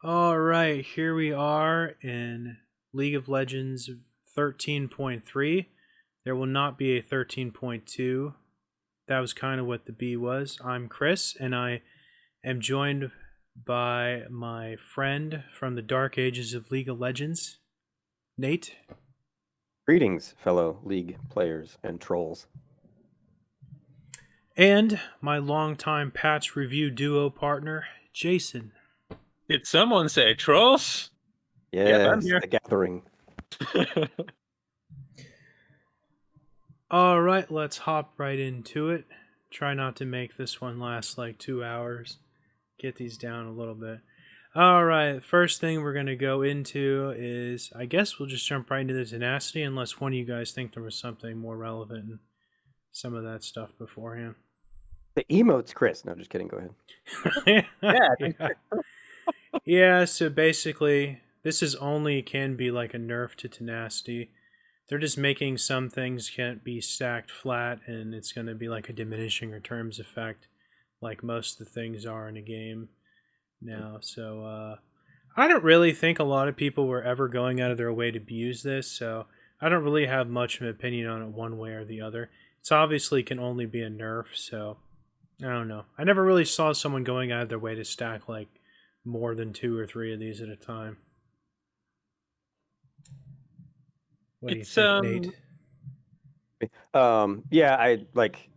All right, here we are in League of Legends 13.3. There will not be a 13.2. That was kind of what the B was. I'm Chris, and I am joined by my friend from the dark ages of League of Legends, Nate. Greetings, fellow League players and trolls. And my longtime patch review duo partner, Jason. Did someone say trolls? Yep, I'm Yes, here. the gathering. All right, let's hop right into it. Try not to make this one last like 2 hours. Get these down a little bit. All right, first thing we're going to go into is, I guess we'll just jump right into the tenacity unless one of you guys think there was something more relevant in some of that stuff beforehand. The emotes, Chris. No, just kidding. Go ahead. Yeah. Yeah, so basically, this is only can be like a nerf to tenacity. They're just making some things can't be stacked flat, and it's going to be like a diminishing returns effect, like most of the things are in a game now. So I don't really think a lot of people were ever going out of their way to abuse this. So I don't really have much of an opinion on it one way or the other. It's obviously can only be a nerf, so I don't know. I never really saw someone going out of their way to stack like more than two or three of these at a time. What do you It's think, Nate? Yeah, I like.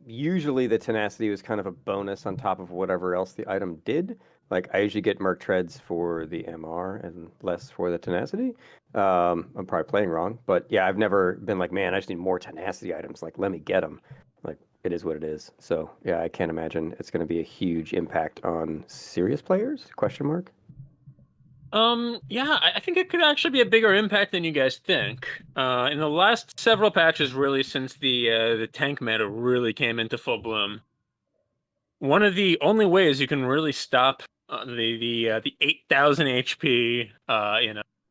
Usually, the tenacity was kind of a bonus on top of whatever else the item did. Like, I usually get Merc Treads for the MR and less for the tenacity. I'm probably playing wrong, but yeah, I've never been like, man, I just need more tenacity items. Like, let me get them. Like, it is what it is. So yeah, I can't imagine it's going to be a huge impact on serious players? Question mark. yeah, I think it could actually be a bigger impact than you guys think. In the last several patches, really, since the tank meta really came into full bloom, one of the only ways you can really stop the 8,000 HP,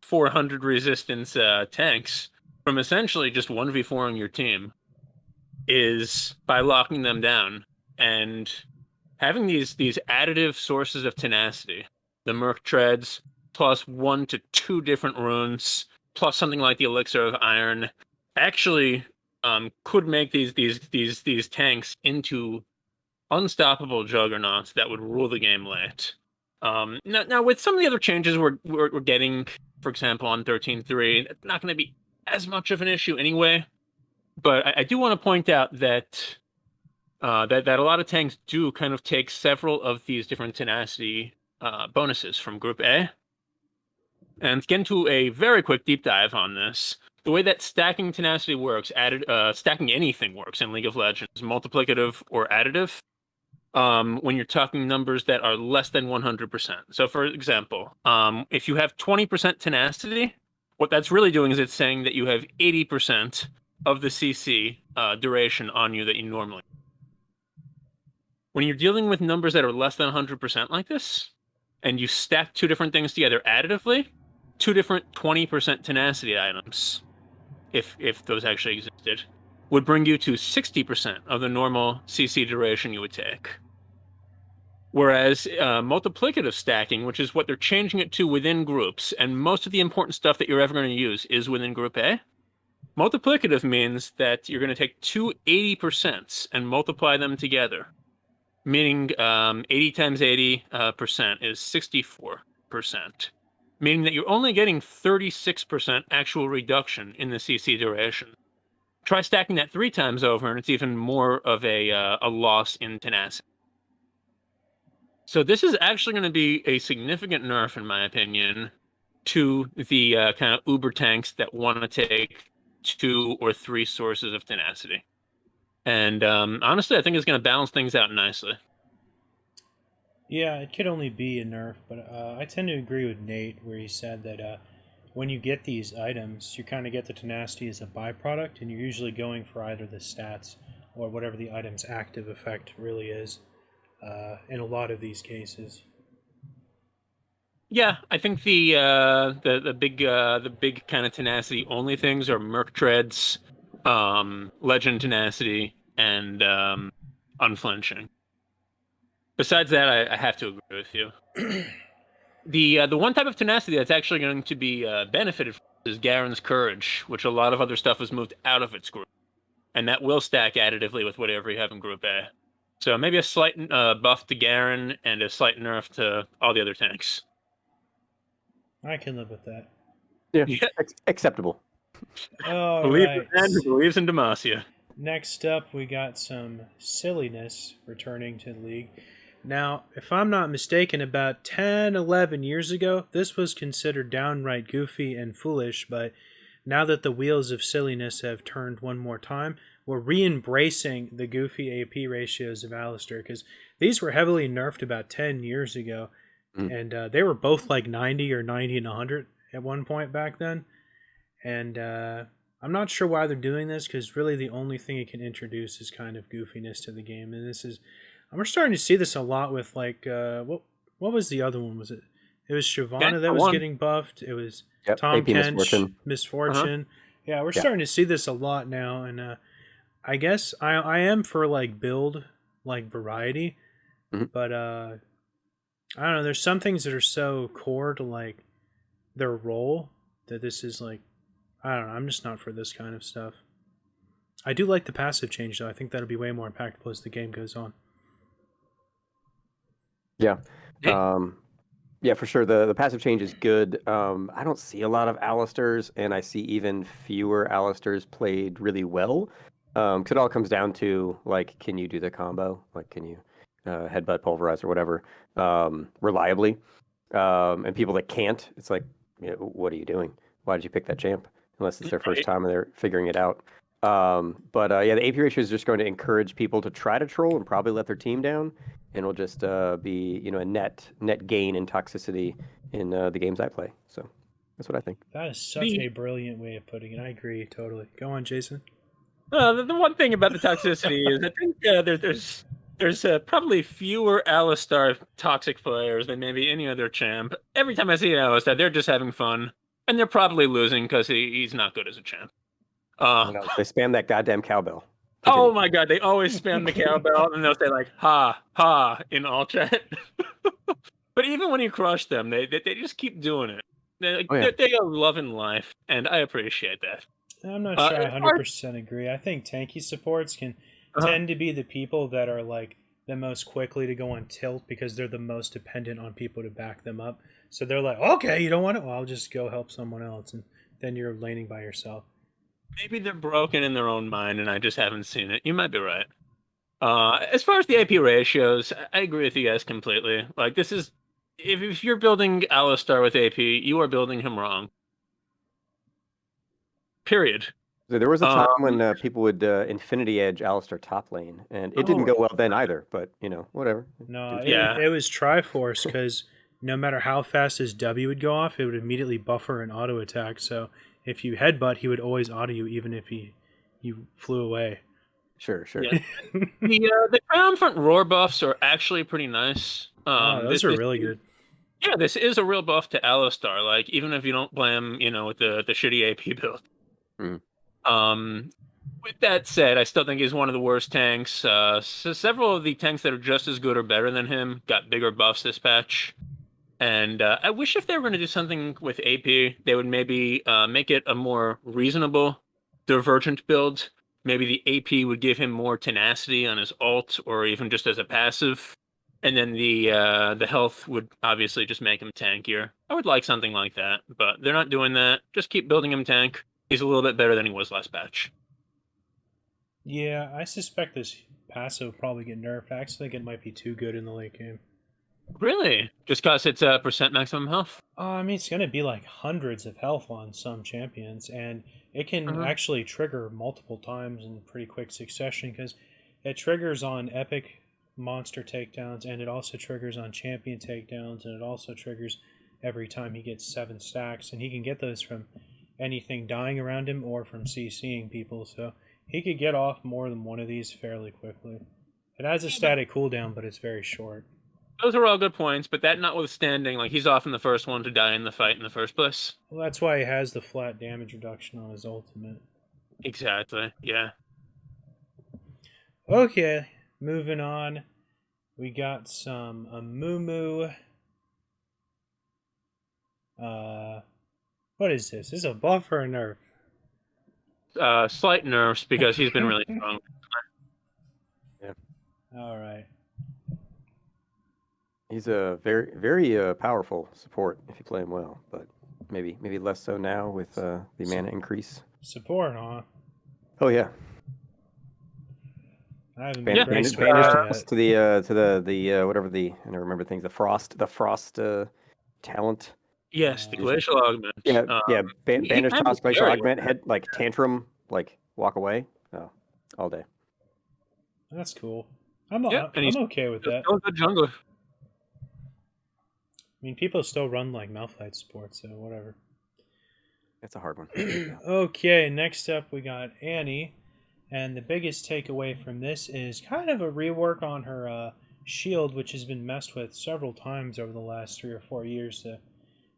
400 resistance tanks from essentially just 1v4ing your team is by locking them down and having these additive sources of tenacity, the Merc Treads, plus 1 to 2 different runes, plus something like the Elixir of Iron, actually could make these tanks into unstoppable juggernauts that would rule the game late. Now with some of the other changes we're getting, for example, on 13.3, it's not going to be as much of an issue anyway. But I do want to point out that that a lot of tanks do kind of take several of these different tenacity bonuses from Group A. And to get into a very quick deep dive on this, the way that stacking tenacity works, stacking anything works in League of Legends, multiplicative or additive, when you're talking numbers that are less than 100%. So, for example, if you have 20% tenacity, what that's really doing is it's saying that you have 80% of the CC duration on you that you normally. When you're dealing with numbers that are less than 100% like this, and you stack two different things together additively, two different 20% tenacity items, if those actually existed, would bring you to 60% of the normal CC duration you would take. Whereas multiplicative stacking, which is what they're changing it to within groups, and most of the important stuff that you're ever going to use is within Group A. Multiplicative means that you're going to take two 80% and multiply them together, meaning 80 times 80% is 64%, meaning that you're only getting 36% actual reduction in the CC duration. Try stacking that 3 times over, and it's even more of a loss in tenacity. So this is actually going to be a significant nerf, in my opinion, to the kind of uber tanks that want to take 2 or 3 sources of tenacity. And honestly, I think it's going to balance things out nicely. Yeah, it could only be a nerf, but I tend to agree with Nate where he said that when you get these items, you kind of get the tenacity as a byproduct, and you're usually going for either the stats or whatever the item's active effect really is in a lot of these cases. Yeah, I think the big kind of tenacity only things are Merc Treads, Legend tenacity, and unflinching. Besides that, I have to agree with you. The one type of tenacity that's actually going to be benefited from is Garen's Courage, which a lot of other stuff has moved out of its group, and that will stack additively with whatever you have in Group A. So maybe a slight buff to Garen and a slight nerf to all the other tanks. I can live with that. Yeah, Yeah. acceptable. All Believe right. the man who believes in Demacia. Next up, we got some silliness returning to the league. Now, if I'm not mistaken, about 10, 11 years ago, this was considered downright goofy and foolish, but now that the wheels of silliness have turned one more time, we're re-embracing the goofy AP ratios of Alistair, because these were heavily nerfed about 10 years ago, and they were both like 90 or 90 and 100 at one point back then. And I'm not sure why they're doing this, because really the only thing it can introduce is kind of goofiness to the game. And this is, we're starting to see this a lot with like what was the other one? Was it? It was Shyvana that was getting buffed. It was Tom AP Kench, Misfortune. Misfortune. Yeah, we're starting to see this a lot now, and I guess I am for like build like variety, but I don't know. There's some things that are so core to like their role that this is like, I don't know. I'm just not for this kind of stuff. I do like the passive change though. I think that'll be way more impactful as the game goes on. Yeah. Yeah, for sure. The passive change is good. I don't see a lot of Alistairs, and I see even fewer Alistairs played really well. 'Cause it all comes down to like, can you do the combo? Like, can you headbutt, pulverize, or whatever reliably? And people that can't, it's like, what are you doing? Why did you pick that champ? Unless it's their first time and they're figuring it out. But yeah, the AP ratio is just going to encourage people to try to troll and probably let their team down, and it'll just be a net gain in toxicity in the games I play. So that's what I think. That is such a brilliant way of putting it. I agree totally. Go on, Jason. The one thing about the toxicity is I think there's probably fewer Alistar toxic players than maybe any other champ. Every time I see an Alistar, they're just having fun, and they're probably losing because he's not good as a champ. They spam that goddamn cowbell. Oh my god, they always spam the cowbell, and they'll say like "ha ha" in all chat. But even when you crush them, they just keep doing it. They are loving life, and I appreciate that. I'm not sure I 100% agree. I think tanky supports can tend to be the people that are like the most quickly to go on tilt because they're the most dependent on people to back them up. So they're like, okay, you don't want it? Well, I'll just go help someone else. And then you're laning by yourself. Maybe they're broken in their own mind, and I just haven't seen it. You might be right. As far as the AP ratios, I agree with you guys completely. Like, this is... If you're building Alistar with AP, you are building him wrong. Period. So there was a time when people would Infinity Edge Alistar top lane, and it didn't go well then either, but, whatever. No, it was Triforce, because no matter how fast his W would go off, it would immediately buffer an auto attack, so if you headbutt, he would always auto you, even if you flew away. Sure. Yeah. The Triumphant Roar buffs are actually pretty nice. Those are really good. Yeah, this is a real buff to Alistar. Like, even if you don't play him, with the shitty AP build. With that said, I still think he's one of the worst tanks. So several of the tanks that are just as good or better than him got bigger buffs this patch. And I wish if they were going to do something with AP, they would maybe make it a more reasonable Divergent build. Maybe the AP would give him more tenacity on his ult, or even just as a passive. And then the health would obviously just make him tankier. I would like something like that, but they're not doing that. Just keep building him tank. He's a little bit better than he was last patch. Yeah, I suspect this passive will probably get nerfed. I actually think it might be too good in the late game. Really? Just because it's a percent maximum health? I mean, it's going to be like hundreds of health on some champions, and it can actually trigger multiple times in pretty quick succession, because it triggers on epic monster takedowns, and it also triggers on champion takedowns, and it also triggers every time he gets 7 stacks, and he can get those from anything dying around him or from CCing people, so he could get off more than one of these fairly quickly. It has a static cooldown, but it's very short. Those are all good points, but that notwithstanding, like, he's often the first one to die in the fight in the first place. Well, that's why he has the flat damage reduction on his ultimate. Exactly, yeah. Okay, moving on. We got some Amumu. What is this? Is this a buff or a nerf? Slight nerfs because he's been really strong. All right. He's a very powerful support if you play him well, but maybe less so now with the mana increase. Support, huh? Oh yeah, I haven't Yeah, been graced with banished that us yet. to the whatever the I don't remember things. The frost talent. Yes, the Yeah. glacial augment. Yeah. He Banish can be toss, glacial scary. augment, head like tantrum, like walk away. Oh, all day. That's cool. I'm Yeah, and he's I'm okay with that. still a good jungler. I mean, people still run like Malphite support, so whatever. It's a hard one. Okay, next up we got Annie, and the biggest takeaway from this is kind of a rework on her shield, which has been messed with several times over the last 3 or 4 years to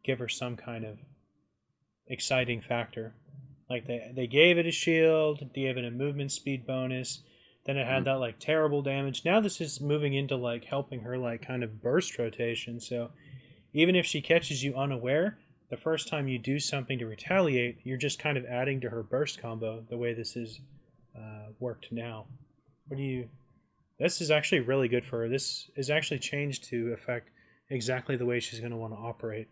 give her some kind of exciting factor. Like they gave it a shield, they gave it a movement speed bonus, then it had that like terrible damage. Now this is moving into like helping her like kind of burst rotation. So even if she catches you unaware, the first time you do something to retaliate, you're just kind of adding to her burst combo the way this is worked now. What do you? This is actually really good for her. This is actually changed to affect exactly the way she's going to want to operate.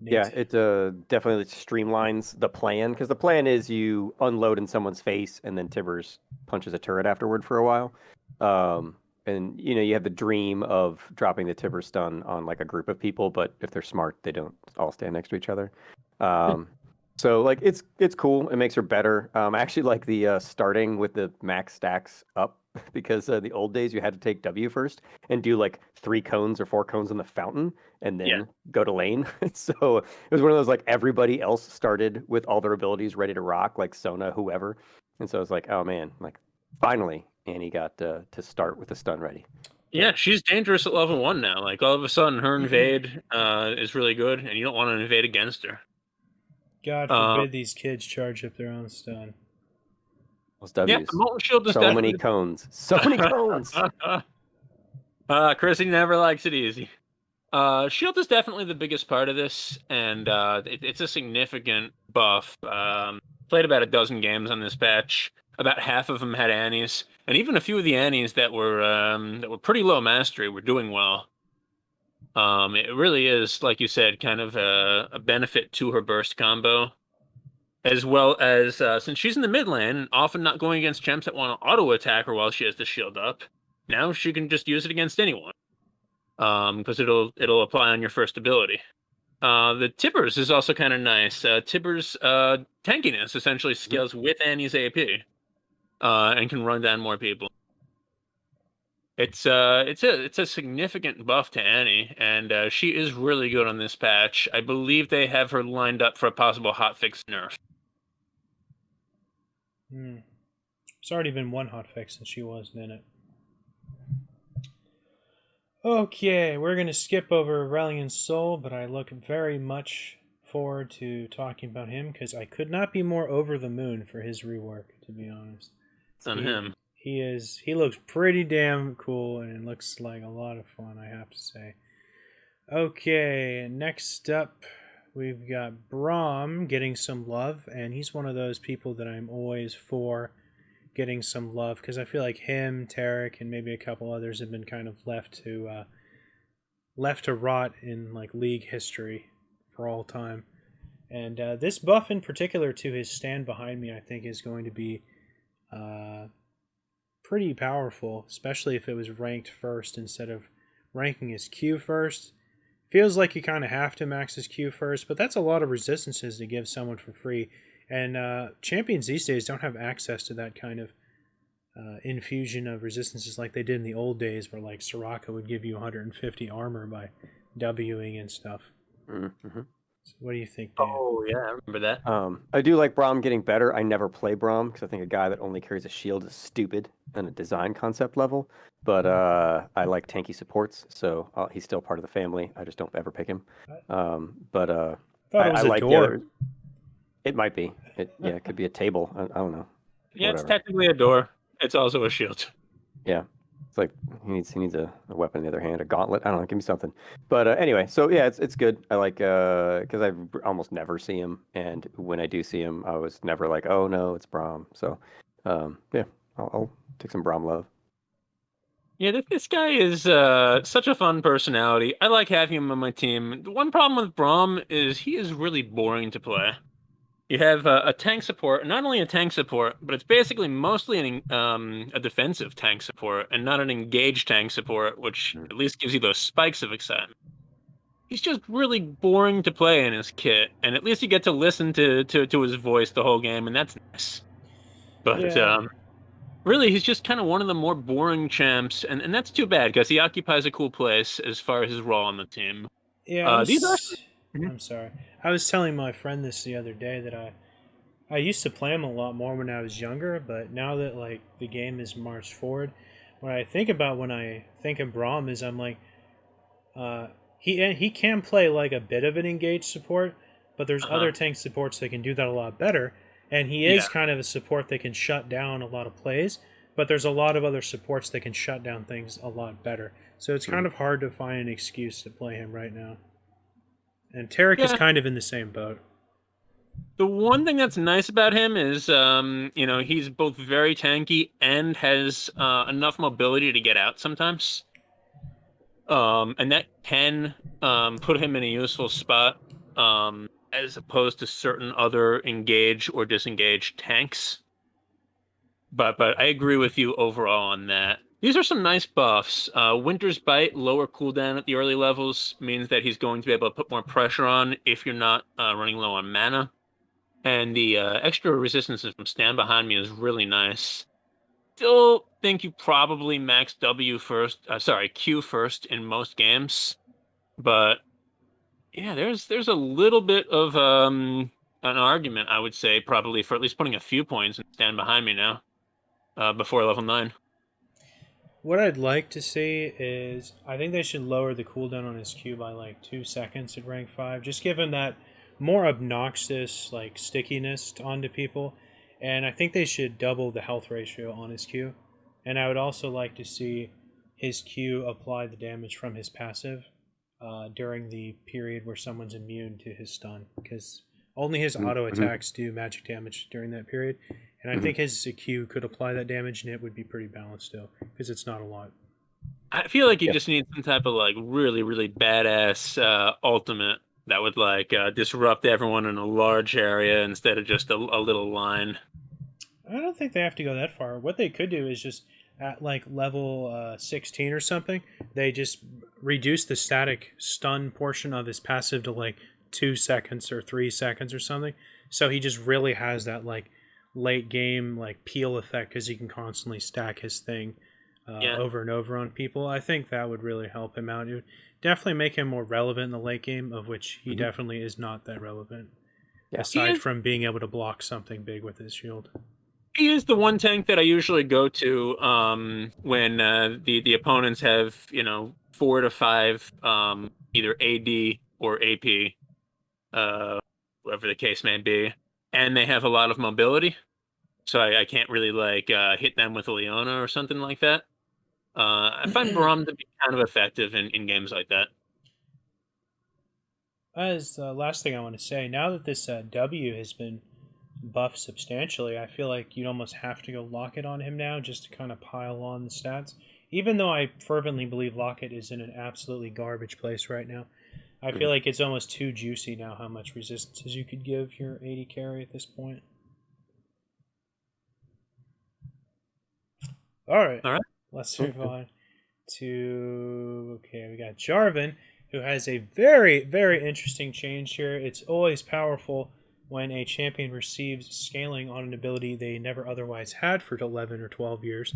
Nate? Yeah, it definitely streamlines the plan because the plan is you unload in someone's face and then Tibbers punches a turret afterward for a while. And you have the dream of dropping the Tibber stun on like a group of people, but if they're smart, they don't all stand next to each other. So like it's cool. It makes her better. I actually like the starting with the max stacks up because the old days you had to take W first and do like 3 cones or 4 cones in the fountain and then go to lane. So it was one of those like everybody else started with all their abilities ready to rock, like Sona, whoever. And so it's like, oh man, like finally Annie got to start with the stun ready. Yeah, she's dangerous at level 1 now. Like all of a sudden, her invade is really good, and you don't want to invade against her. God forbid these kids charge up their own stun. Those W's. Yeah, the Molten Shield is so many cones. So many cones. Chrissy never likes it easy. Shield is definitely the biggest part of this, and it's a significant buff. Played about a dozen games on this patch. About half of them had Annies, and even a few of the Annies that were pretty low mastery were doing well. It really is, like you said, kind of a benefit to her burst combo, as well as since she's in the mid lane and often not going against champs that want to auto attack her while she has the shield up. Now she can just use it against anyone, because it'll apply on your first ability. The Tibbers is also kind of nice. Tibbers tankiness essentially scales with Annie's AP, and can run down more people. It's a significant buff to Annie, and she is really good on this patch. I believe they have her lined up for a possible hotfix nerf. There's already been one hotfix since she wasn't in it. Okay, we're going to skip over Aurelion Sol, but I look very much forward to talking about him because I could not be more over the moon for his rework, to be honest. It's on him. He looks pretty damn cool and looks like a lot of fun, I have to say. Okay, next up we've got Braum getting some love, and he's one of those people that I'm always for getting some love because I feel like him, Tarek, and maybe a couple others have been kind of left to rot in like League history for all time. And this buff in particular to his stand behind me, I think, is going to be pretty powerful, especially if it was ranked first instead of ranking his Q first. Feels like you kind of have to max his Q first, but that's a lot of resistances to give someone for free. And champions these days don't have access to that kind of infusion of resistances like they did in the old days, where like Soraka would give you 150 armor by Wing and stuff. Mm-hmm. So what do you think, Dan? Oh yeah, I remember that. I do like Braum getting better. I never play Braum because I think a guy that only carries a shield is stupid on a design concept level. But I like tanky supports, so he's still part of the family. I just don't ever pick him. I thought it was I a like door. the other. It might be. It could be a table. I don't know. Yeah, Whatever. it's technically a door. It's also a shield. Yeah. It's like he needs a weapon in the other hand, a gauntlet. I don't know, give me something. But anyway, so yeah, it's good. I like because I almost never see him, and when I do see him, I was never like, oh no, it's Braum. So yeah, I'll take some Braum love. Yeah, this guy is such a fun personality. I like having him on my team. The one problem with Braum is he is really boring to play. You have a tank support, not only a tank support, but it's basically mostly a defensive tank support and not an engaged tank support, which Mm. at least gives you those spikes of excitement. He's just really boring to play in his kit, and at least you get to listen to his voice the whole game, and that's nice. But Yeah, really, he's just kind of one of the more boring champs, and that's too bad because he occupies a cool place as far as his role on the team. yeah. I These are. was. I'm sorry. I was telling my friend this the other day that I used to play him a lot more when I was younger, but now that like the game has marched forward, what I think about when I think of Braum is I'm like, uh, he can play like a bit of an engaged support, but there's Uh-huh. other tank supports that can do that a lot better, and he Yeah. is kind of a support that can shut down a lot of plays. But there's a lot of other supports that can shut down things a lot better. So it's kind Mhm. of hard to find an excuse to play him right now. And Tarek is Yeah. kind of in the same boat. The one thing that's nice about him is, he's both very tanky and has enough mobility to get out sometimes. And that can put him in a useful spot, as opposed to certain other engage or disengage tanks. But I agree with you overall on that. These are some nice buffs. Winter's Bite, lower cooldown at the early levels, means that he's going to be able to put more pressure on if you're not running low on mana. And the extra resistances from Stand Behind Me is really nice. Still think you probably max W first, sorry, Q first in most games. But yeah, there's a little bit of an argument, I would say, probably for at least putting a few points in Stand Behind Me now, before level 9. What I'd like to see is I think they should lower the cooldown on his Q by like 2 seconds at rank 5. Just give him that more obnoxious like stickiness onto people. And I think they should double the health ratio on his Q. And I would also like to see his Q apply the damage from his passive during the period where someone's immune to his stun. Because only his auto Mhm. attacks do magic damage during that period. And I Mhm. think his Q could apply that damage and it would be pretty balanced still, because it's not a lot. I feel like you Yeah. just need some type of like really, really badass ultimate that would like disrupt everyone in a large area instead of just a little line. I don't think they have to go that far. What they could do is just at like level 16 or something, they just reduce the static stun portion of his passive to like 2 seconds or 3 seconds or something. So he just really has that like late game like peel effect because he can constantly stack his thing Yeah. over and over on people. I think that would really help him out. It would definitely make him more relevant in the late game, of which he Mhm. definitely is not that relevant, Yeah. He aside is from being able to block something big with his shield. he is the one tank that I usually go to when the opponents have, 4 to 5 either AD or AP, uh whatever the case may be, and they have a lot of mobility. So I can't really like hit them with a Leona or something like that. I find Braum to be kind of effective in games like that. As the last thing I want to say, now that this W has been buffed substantially, I feel like you'd almost have to go Locket on him now just to kind of pile on the stats. Even though I fervently believe Locket is in an absolutely garbage place right now, I feel Mhm. like it's almost too juicy now how much resistances you could give your 80 carry at this point. All right, All right. let's Yeah. move on to okay. We got Jarvan, who has a very very interesting change here. It's always powerful when a champion receives scaling on an ability they never otherwise had for 11 or 12 years,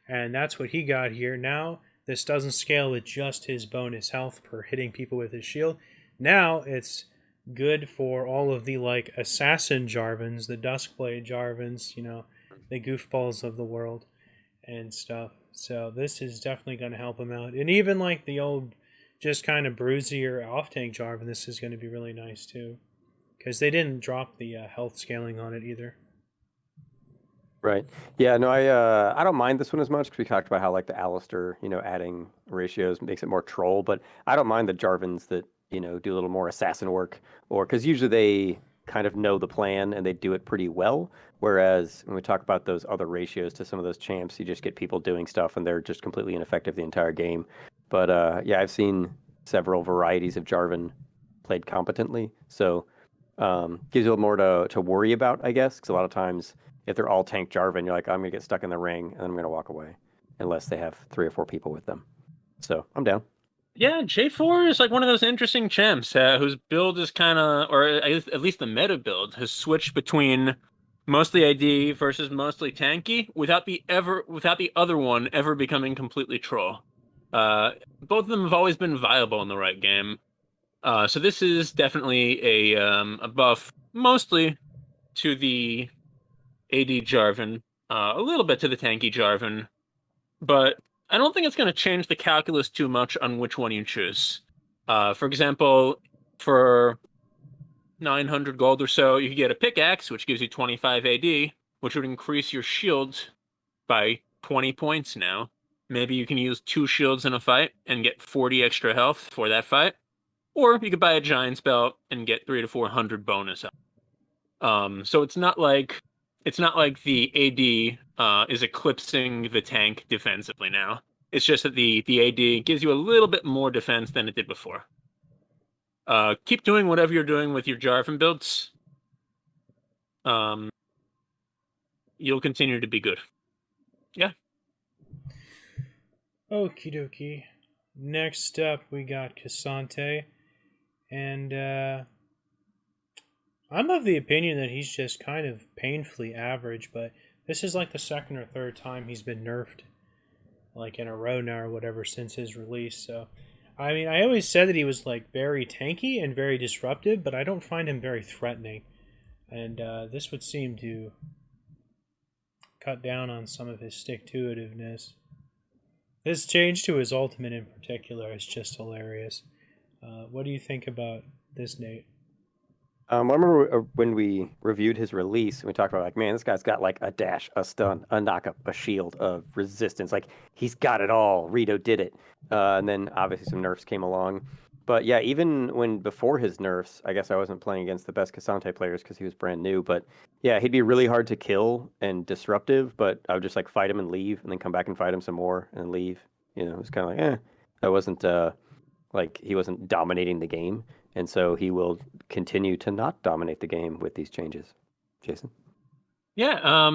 and that's what he got here. Now this doesn't scale with just his bonus health per hitting people with his shield. Now it's good for all of the like assassin Jarvans, the Duskblade Jarvans, the goofballs of the world and stuff. So this is definitely going to help him out. And even like the old, just kind of bruisier off tank Jarvan, this is going to be really nice too, because they didn't drop the health scaling on it either. Right. Yeah, no, I don't mind this one as much because we talked about how like the Alistair, adding ratios makes it more troll, but I don't mind the Jarvans that, do a little more assassin work or because usually they kind of know the plan and they do it pretty well. Whereas when we talk about those other ratios to some of those champs, you just get people doing stuff and they're just completely ineffective the entire game. But yeah, I've seen several varieties of Jarvan played competently. So gives you a little more to worry about, I guess, because a lot of times if they're all tank Jarvan, you're like, I'm gonna get stuck in the ring and I'm gonna walk away, unless they have 3 or 4 people with them. So I'm down. Yeah, J4 is like one of those interesting champs whose build is kind of, or at least the meta build, has switched between mostly AD versus mostly tanky without the other one ever becoming completely troll. Both of them have always been viable in the right game. So this is definitely a buff, mostly to the AD Jarvan, a little bit to the tanky Jarvan, but I don't think it's going to change the calculus too much on which one you choose. For example, for 900 gold or so, you could get a pickaxe, which gives you 25 AD, which would increase your shield by 20 points now. Maybe you can use 2 shields in a fight and get 40 extra health for that fight. Or you could buy a giant's belt and get 300 to 400 bonus. So it's not like the AD is eclipsing the tank defensively now. It's just that the AD gives you a little bit more defense than it did before. Keep doing whatever you're doing with your Jarvan builds. You'll continue to be good. Yeah. Okie dokie. Next up, we got Cassante. And I'm of the opinion that he's just kind of painfully average, but this is like the second or third time he's been nerfed, like in a row now or whatever, since his release. So, I mean, I always said that he was like very tanky and very disruptive, but I don't find him very threatening. And this would seem to cut down on some of his stick-to-itiveness. This change to his ultimate in particular is just hilarious. What do you think about this, Nate? I remember when we reviewed his release, and we talked about like, man, this guy's got like a dash, a stun, a knockup, a shield, a resistance. Like he's got it all. Rito did it, and then obviously some nerfs came along. But yeah, even when before his nerfs, I guess I wasn't playing against the best Cassante players because he was brand new. But yeah, he'd be really hard to kill and disruptive. But I would just like fight him and leave, and then come back and fight him some more and leave. It was kind of like, I wasn't like he wasn't dominating the game, and so he will continue to not dominate the game with these changes. Jason? Yeah.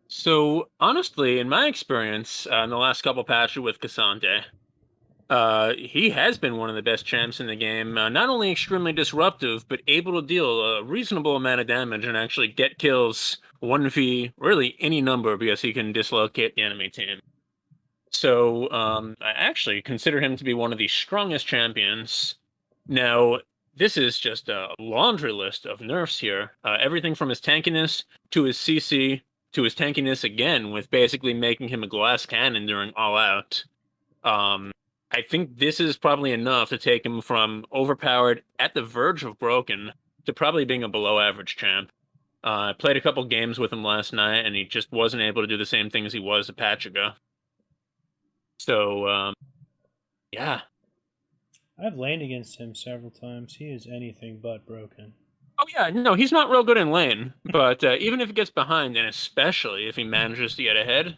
So honestly, in my experience, in the last couple patches with Cassante, he has been one of the best champs in the game. Not only extremely disruptive, but able to deal a reasonable amount of damage and actually get kills 1v really any number because he can dislocate the enemy team. So I actually consider him to be one of the strongest champions. Now, this is just a laundry list of nerfs here. Everything from his tankiness to his CC to his tankiness again, with basically making him a glass cannon during All Out. I think this is probably enough to take him from overpowered at the verge of broken to probably being a below average champ. I played a couple games with him last night, and he just wasn't able to do the same thing as he was a patch ago. So, yeah. I've laid against him several times. He is anything but broken. Oh yeah, no, he's not real good in lane, but even if he gets behind, and especially if he manages to get ahead,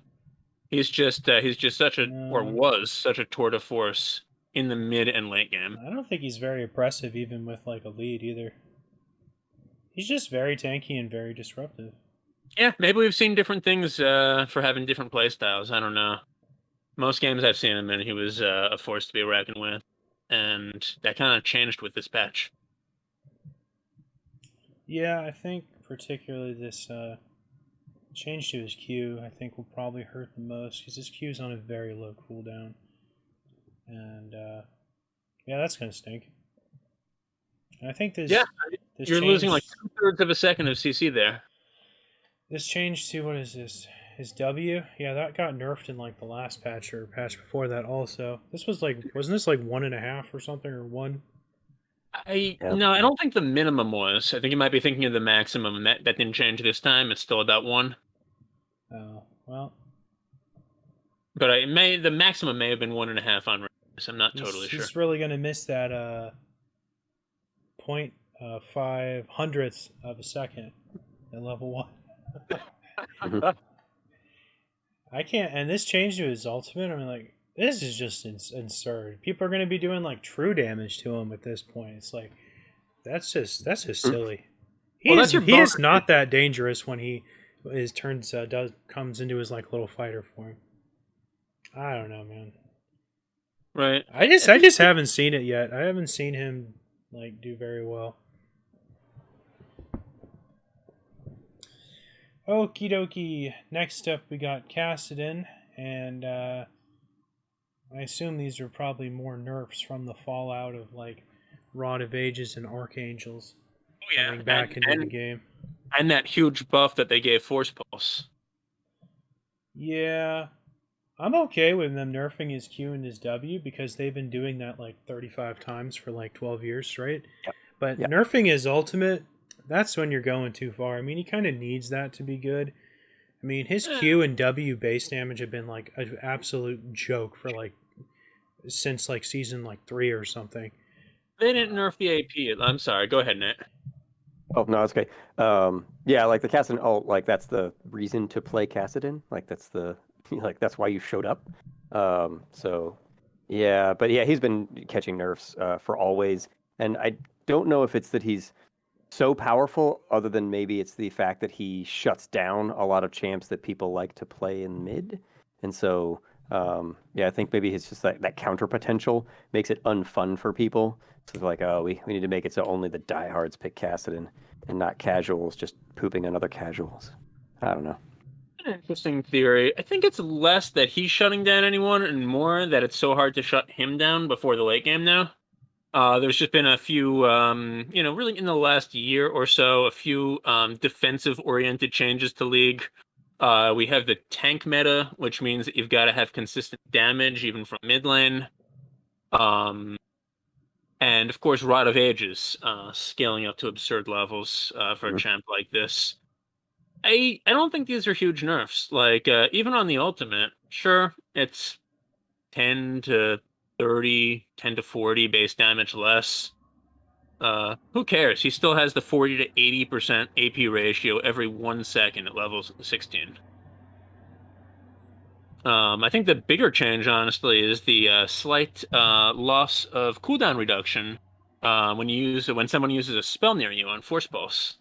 he's just such a or was such a tour de force in the mid and late game. I don't think he's very oppressive even with like a lead either. He's just very tanky and very disruptive. Yeah, maybe we've seen different things for having different playstyles. I don't know. Most games I've seen him in, he was a force to be reckoned with, and that kind of changed with this patch. Yeah, I think particularly this change to his Q, I think will probably hurt the most because his Q is on a very low cooldown, and yeah, that's gonna stink. And I think this you're losing like 2/3 of a second of CC there. This change to what is this? His W? Yeah, that got nerfed in like the last patch or patch before that also. This was like, wasn't this like 1.5 or something or 1? No, I don't think the minimum was. I think you might be thinking of the maximum, and that didn't change this time. It's still about 1. Well, But the maximum may have been 1.5 on Radius. I'm not totally sure. he's really gonna miss that 0.5 hundredths of a second at level 1. I can't, and this change to his ultimate, I mean, like, this is just absurd. People are going to be doing like true damage to him at this point. It's like that's just silly. He Well, is that's your he is bonus. not that dangerous when his turns comes into his like little fighter form. I don't know, man. Right. I just haven't seen it yet. I haven't seen him like do very well. Okie dokie. Next up, we got Kassadin, and I assume these are probably more nerfs from the fallout of like Rod of Ages and Archangels coming back into the game. And that huge buff that they gave Force Pulse. Yeah, I'm okay with them nerfing his Q and his W because they've been doing that like 35 times for like 12 years straight. Yep. But Yep. nerfing his ultimate, that's when you're going too far. I mean, he kind of needs that to be good. I mean, his Q and W base damage have been like an absolute joke for like since like season like 3 or something. They didn't nerf the AP. I'm sorry. Go ahead, Nate. Oh no, it's okay. Yeah, like the Kassadin ult, like that's the reason to play Kassadin. Like that's the that's why you showed up. So yeah, but yeah, he's been catching nerfs for always, and I don't know if it's that he's so powerful, other than maybe it's the fact that he shuts down a lot of champs that people like to play in mid, and so yeah, I think maybe it's just that counter potential makes it unfun for people. So like, oh, we need to make it so only the diehards pick Kassadin and not casuals just pooping on other casuals. I don't know. An interesting theory. I think it's less that he's shutting down anyone and more that it's so hard to shut him down before the late game now. There's just been a few, really in the last year or so, a few defensive-oriented changes to League. We have the tank meta, which means that you've got to have consistent damage even from mid lane. And of course, Rod of Ages, scaling up to absurd levels for a champ like this. I don't think these are huge nerfs. Like, even on the ultimate, sure, it's 10 to 30, 10 to 40 base damage less. Who cares? He still has the 40 to 80% AP ratio every 1 second at levels 16. I think the bigger change, honestly, is the slight loss of cooldown reduction when someone uses a spell near you on Force Pulse.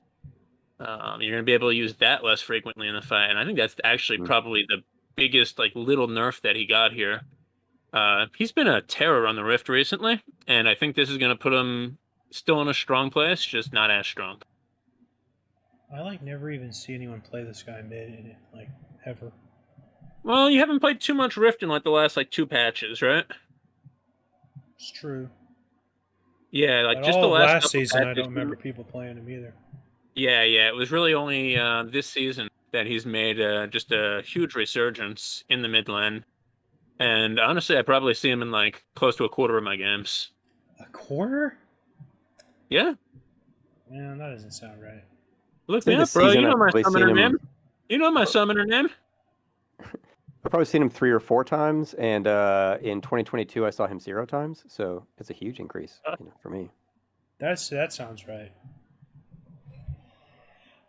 You're going to be able to use that less frequently in the fight, and I think that's actually probably the biggest like little nerf that he got here. He's been a terror on the Rift recently, and I think this is going to put him still in a strong place, just not as strong. I like never even see anyone play this guy mid in it, like ever. Well, you haven't played too much Rift in like the last like 2 patches, right? It's true. Yeah, like But just all the of last last couple season, I patches, don't remember people playing him either. Yeah, it was really only this season that he's made just a huge resurgence in the mid lane. And honestly, I probably see him in like close to a quarter of my games. A quarter? Yeah. Man, that doesn't sound right. Look me up, bro. You know my summoner name. You know my summoner name. I've probably seen him 3 or 4 times, and in 2022 I saw him 0 times. So it's a huge increase for me. That sounds right.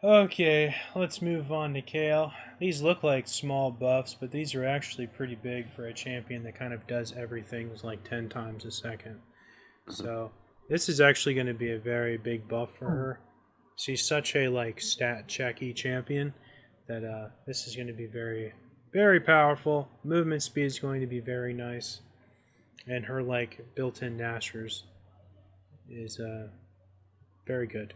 Okay, let's move on to Kayle. These look like small buffs, but these are actually pretty big for a champion that kind of does everything like 10 times a second. So this is actually going to be a very big buff for her. She's such a like stat checky champion that this is going to be very, very powerful. Movement speed is going to be very nice, and her like built-in Nashers is very good.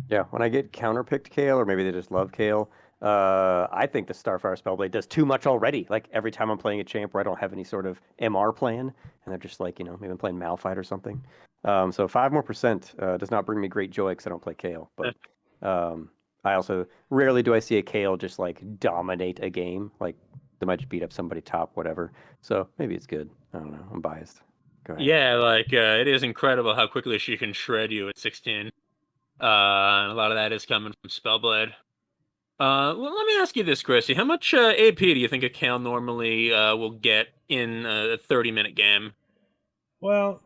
Yeah, when I get counterpicked Kayle, or maybe they just love Kayle, I think the Starfire Spellblade does too much already. Like every time I'm playing a champ where I don't have any sort of MR plan, and they're just like, maybe I'm playing Malphite or something. So 5% more does not bring me great joy because I don't play Kayle. But I also rarely do I see a Kayle just like dominate a game. Like they might just beat up somebody top, whatever. So maybe it's good. I don't know. I'm biased. Go ahead. Yeah, like it is incredible how quickly she can shred you at 16. And a lot of that is coming from Spellblade. Well, let me ask you this, Chrissy. How much AP do you think a Kale normally will get in a 30-minute game? Well,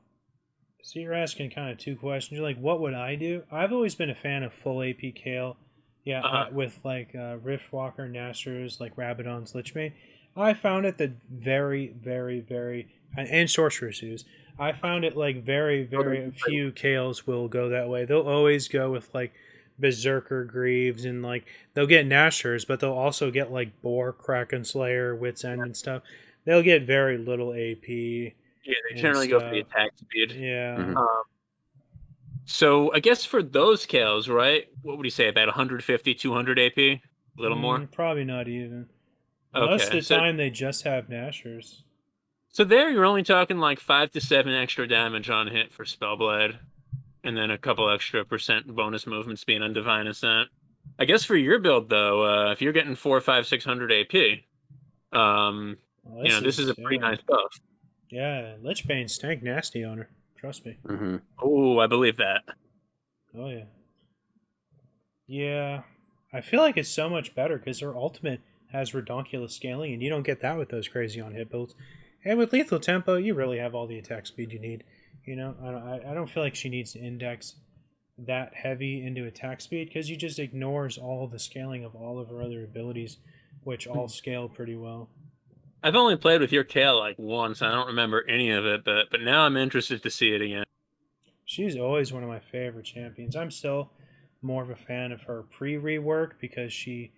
so you're asking kind of two questions. You're like, what would I do? I've always been a fan of full AP Kale. Yeah, Uh-huh. with like Riftwalker, Nasters, like Rabadon's Lichbane. I found it that very, very, very, and Sorcerer's Ooze. I found it like very, very few Kales will go that way. They'll always go with like Berserker Greaves and like they'll get Nashers, but they'll also get like Boar, Kraken Slayer, Wits End, and stuff. They'll get very little AP Yeah, they and generally go for the stuff. attack speed. Yeah. Mhm. So I guess for those Kales, right? What would you say, about 150, 200 AP? A little more? Probably not even. Most of Okay, the time, they just have Nashers. so there you're only talking like 5 to 7 extra damage on hit for Spellblade, and then a couple extra percent bonus movement speed on Divine Ascent. I guess for your build though, if you're getting 4, 5, 600 AP, Well, this is a pretty nice buff. yeah, Lichbane stank nasty on her. Trust me. Mm-hmm. Oh, I believe that. Oh yeah. Yeah, I feel like it's so much better because her ultimate has redonkulous scaling, and you don't get that with those crazy on hit builds. And with lethal tempo, you really have all the attack speed you need. I don't feel like she needs to index that heavy into attack speed because you just ignores all the scaling of all of her other abilities, which all scale pretty well. I've only played with your Kale like once. I don't remember any of it, but now I'm interested to see it again. She's always one of my favorite champions. I'm still more of a fan of her pre-rework because she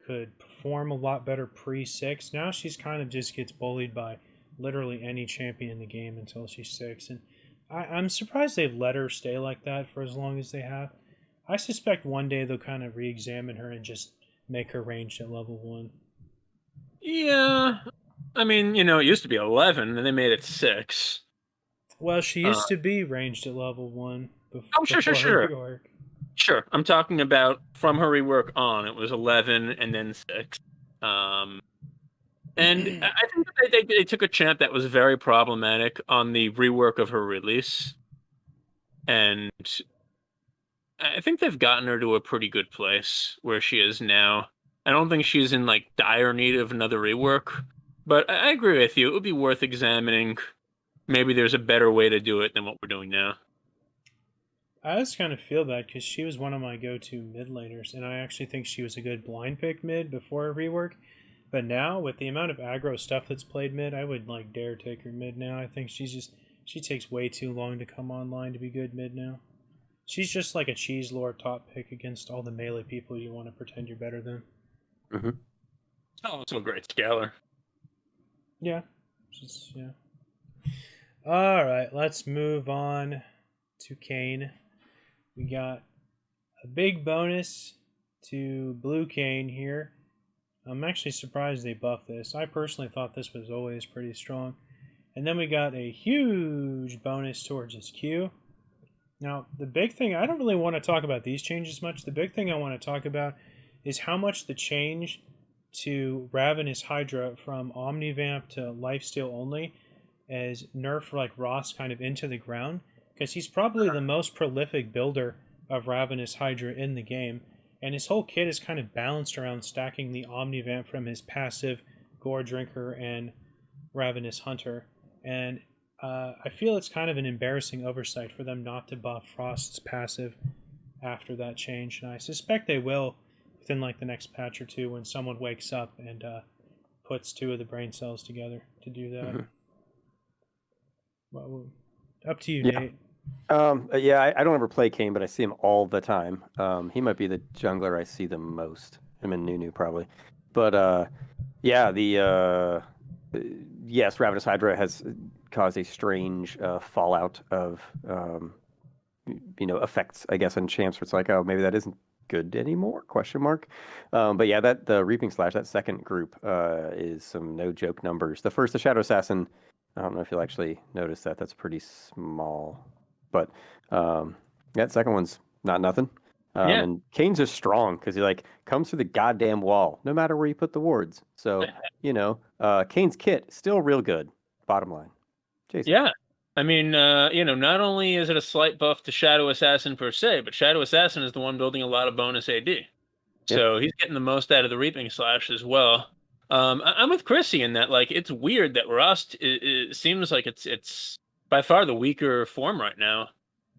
could perform a lot better pre-6. Now she's kind of just gets bullied by literally any champion in the game until she's 6. And I'm surprised they've let her stay like that for as long as they have. I suspect one day they'll kind of re-examine her and just make her ranged at level 1. Yeah, I mean, it used to be 11, and they made it 6. Well, she used to be ranged at level 1 Sure, before sure. rework. Sure, I'm talking about from her rework on. It was 11 and then 6. And I think that they took a champ that was very problematic on the rework of her release, and I think they've gotten her to a pretty good place where she is now. I don't think she's in like dire need of another rework, but I agree with you. It would be worth examining. Maybe there's a better way to do it than what we're doing now. I just kind of feel bad because she was one of my go-to mid laners, and I actually think she was a good blind pick mid before her rework. But now, with the amount of aggro stuff that's played mid, I would like dare take her mid now. I think she takes way too long to come online to be good mid now. She's just like a cheese lord top pick against all the melee people you want to pretend you're better than. Mm-hmm. It's also a great scaler. Yeah. All right, let's move on to Kayn. We got a big bonus to Blue Kayn here. I'm actually surprised they buffed this. I personally thought this was always pretty strong. And then we got a huge bonus towards his Q. Now, the big thing, I don't really want to talk about these changes much. The big thing I want to talk about is how much the change to Ravenous Hydra from Omnivamp to Lifesteal only as nerfed like Ross kind of into the ground, because he's probably the most prolific builder of Ravenous Hydra in the game, and his whole kit is kind of balanced around stacking the Omnivamp from his passive Gore Drinker and Ravenous Hunter, and I feel it's kind of an embarrassing oversight for them not to buff Frost's passive after that change, and I suspect they will within like the next patch or two when someone wakes up and puts two of the brain cells together to do that. Mm-hmm. Well, up to you, Yeah. Nate. I don't ever play Kayn, but I see him all the time. He might be the jungler I see the most. Him and Nunu probably. But yes, Ravenous Hydra has caused a strange fallout of effects, I guess, on champs where it's like, oh, maybe that isn't good anymore? ? But yeah, that the Reaping Slash, that second group is some no joke numbers. The first, the Shadow Assassin, I don't know if you'll actually notice that. That's pretty small. But that second one's not nothing. Yeah. And Kayn's just strong because he like comes through the goddamn wall, no matter where you put the wards. So, Kayn's kit, still real good, bottom line. Jason. Yeah. I mean, not only is it a slight buff to Shadow Assassin per se, but Shadow Assassin is the one building a lot of bonus AD. So he's getting the most out of the Reaping Slash as well. I'm with Chrissy in that, like, it's weird that Rust it seems like it's by far the weaker form right now,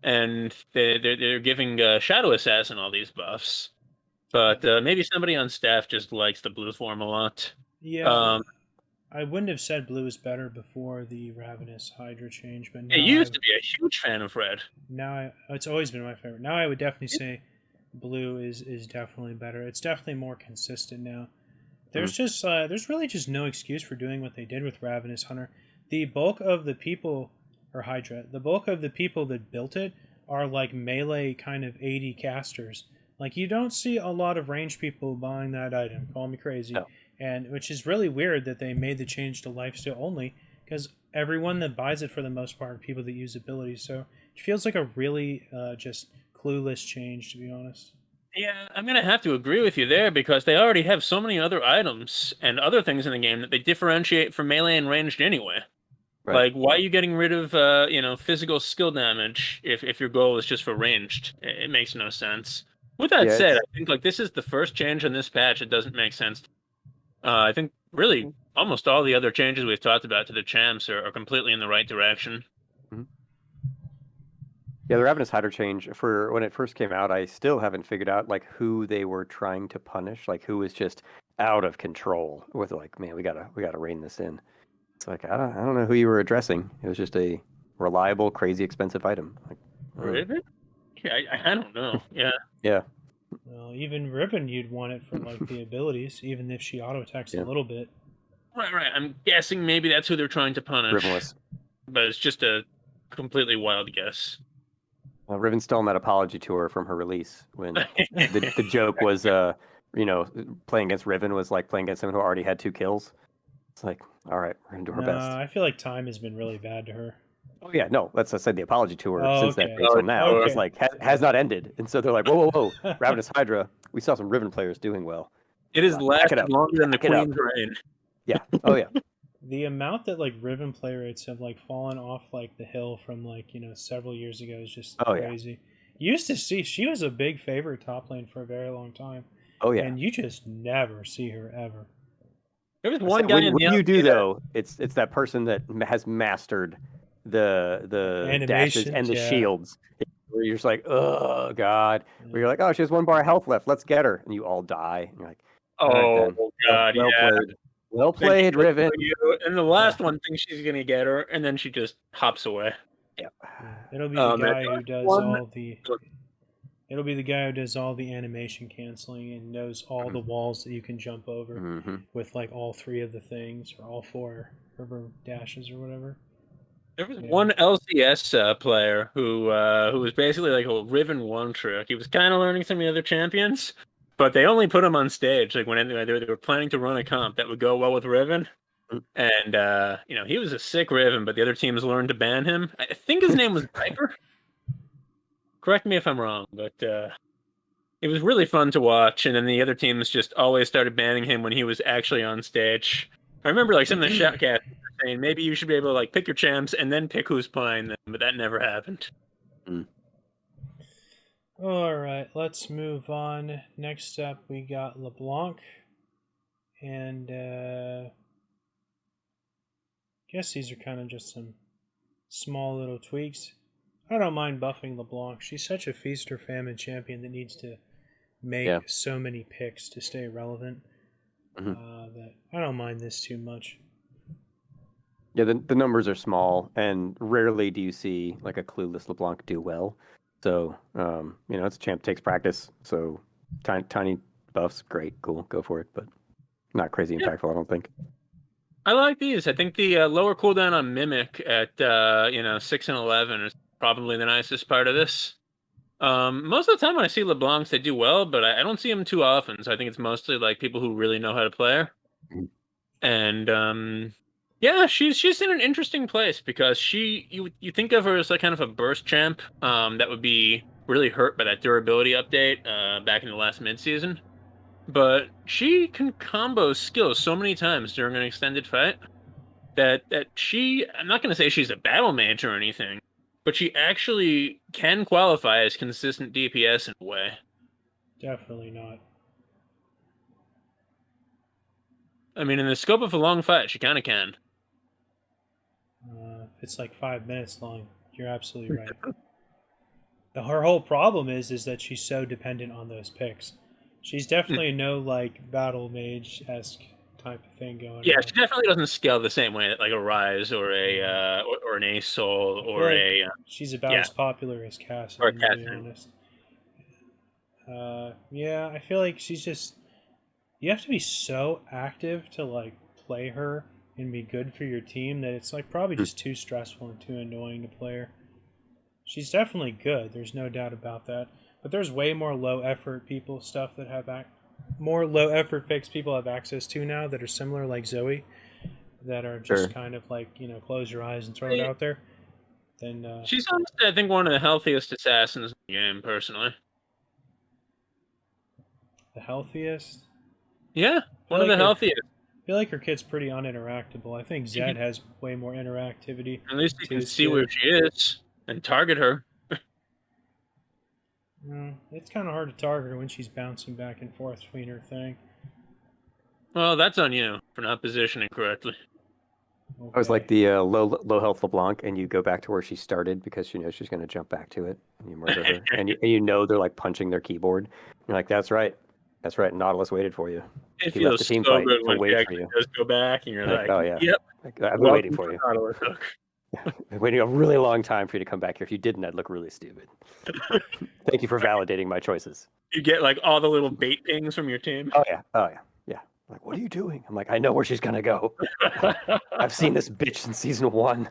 and they're giving Shadow Assassin all these buffs, but maybe somebody on staff just likes the blue form a lot. Yeah, I wouldn't have said blue is better before the Ravenous Hydra change, but It used to be a huge fan of red. it's always been my favorite. Now I would definitely say blue is definitely better. It's definitely more consistent now. There's really just no excuse for doing what they did with Ravenous Hunter. The bulk of the people or Hydra, the bulk of the people that built it are like melee kind of AD casters. Like you don't see a lot of ranged people buying that item. Call me crazy. No. And which is really weird that they made the change to lifesteal only because everyone that buys it for the most part are people that use abilities. So it feels like a really just clueless change, to be honest. Yeah, I'm gonna have to agree with you there because they already have so many other items and other things in the game that they differentiate from melee and ranged anyway. Right. Like, why are you getting rid of physical skill damage if your goal is just for ranged? It makes no sense. With that Yeah, said, I think like this is the first change in this patch. It doesn't make sense. I think really almost all the other changes we've talked about to the champs are completely in the right direction. Yeah, the Ravenous Hydra change for when it first came out, I still haven't figured out like who they were trying to punish, like who was just out of control with like, man, we gotta rein this in. It's like I don't know who you were addressing. It was just a reliable, crazy expensive item. Like, Riven? Yeah, I don't know. Yeah. Yeah. Well, even Riven, you'd want it for like the abilities, even if she auto attacks Yeah. a little bit. Right. I'm guessing maybe that's who they're trying to punish. Rivenless. But it's just a completely wild guess. Riven's still on that apology tour from her release when the joke was, playing against Riven was like playing against someone who already had 2 kills. It's like, all right, we're gonna do our best. I feel like time has been really bad to her. Oh yeah, no, I said the apology tour Oh, since okay. that until now Okay. is like has not ended, and so they're like, whoa, Ravenous Hydra. We saw some Riven players doing well. It has Back it lasted up. longer than the Back it up. Queen's reign. Yeah. Oh yeah. The amount that like Riven play rates have like fallen off like the hill from like several years ago is just crazy. You used to see she was a big favorite top lane for a very long time. Oh yeah. And you just never see her ever. There was one guy when you do though, it's that person that has mastered the dashes and the shields. Where you're just like, oh god. Where you're like, oh, she has 1 bar of health left. Let's get her, and you all die. And you're like, oh god, well yeah. played. Well played, Riven. And the last one thinks she's gonna get her, and then she just hops away. Yeah. It'll be the guy who does all the. It'll be the guy who does all the animation canceling and knows all the walls that you can jump over with like all 3 of the things or all 4 river dashes or whatever. There was one LCS player who was basically like a Riven one trick. He was kind of learning some of the other champions, but they only put him on stage like when they were planning to run a comp that would go well with Riven. And he was a sick Riven, but the other teams learned to ban him. I think his name was Viper. Correct me if I'm wrong, but it was really fun to watch. And then the other teams just always started banning him when he was actually on stage. I remember like some of the shoutcasts saying maybe you should be able to like pick your champs and then pick who's playing them, but that never happened. All right, let's move on. Next up, we got LeBlanc, and guess these are kind of just some small little tweaks. I don't mind buffing LeBlanc. She's such a feast or famine champion that needs to make so many picks to stay relevant. That I don't mind this too much. Yeah, the numbers are small, and rarely do you see like a clueless LeBlanc do well. So, it's a champ takes practice. So, tiny buffs, great, cool, go for it, but not crazy impactful, I don't think. I like these. I think the lower cooldown on Mimic at 6 and 11 is probably the nicest part of this. Most of the time when I see LeBlancs, they do well, but I don't see them too often. So I think it's mostly like people who really know how to play her. And she's in an interesting place because you think of her as like kind of a burst champ that would be really hurt by that durability update back in the last mid-season. But she can combo skills so many times during an extended fight that I'm not going to say she's a battle mage or anything, but she actually can qualify as consistent DPS in a way. Definitely not. I mean, in the scope of a long fight, she kind of can. It's like 5 minutes long. You're absolutely right. Her whole problem is that she's so dependent on those picks. She's definitely no like battle mage esque type of thing going Yeah, on. she definitely doesn't scale the same way that like a Rise or a or an Ace Soul I feel or like a she's about yeah as popular as or a Cassidy, to be Catherine. honest. Yeah, I feel like she's just. You have to be so active to like play her and be good for your team that it's like probably just too stressful and too annoying to play her. She's definitely good. There's no doubt about that. But there's way more low effort people stuff that have more low effort picks people have access to now that are similar, like Zoe, that are just Sure. kind of like close your eyes and throw it out there. Then She's honestly, I think, one of the healthiest assassins in the game, personally. the healthiest. Yeah, one of like the her. healthiest. I feel like her kit's pretty uninteractable. I think You Zed can, has way more interactivity at least you to can his see where skills. she is and target her. It's kind of hard to target her when she's bouncing back and forth between her thing. Well, that's on you for not positioning correctly. Okay. I was like the low health LeBlanc, and you go back to where she started because you know she's going to jump back to it, and you murder her, and you know they're like punching their keyboard. You're like, that's right, Nautilus waited for you. It He left feels the team so fight good to when she wait for actually you. does go back, and you're like, Oh yeah, "Yep, like, I've been waiting welcome for to you. Nautilus Hook." I've waiting a really long time for you to come back here. If you didn't, I'd look really stupid. Thank you for validating my choices. You get like all the little bait pings from your team. Oh yeah. Like, what are you doing? I'm like, I know where she's gonna go. I've seen this bitch since season 1.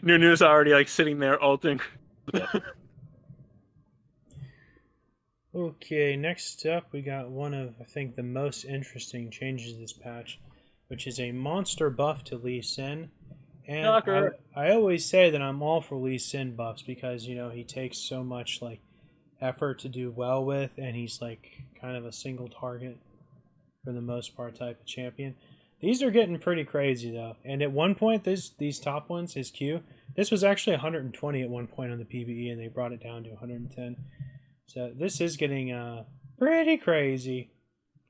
Nunu's already like sitting there ulting. Okay, next up we got one of, I think, the most interesting changes this patch, which is a monster buff to Lee Sin. And I always say that I'm all for Lee Sin buffs because, he takes so much, like, effort to do well with, and he's, like, kind of a single target, for the most part, type of champion. These are getting pretty crazy, though. And at one point, these top ones, his Q, this was actually 120 at one point on the PvE, and they brought it down to 110. So this is getting pretty crazy.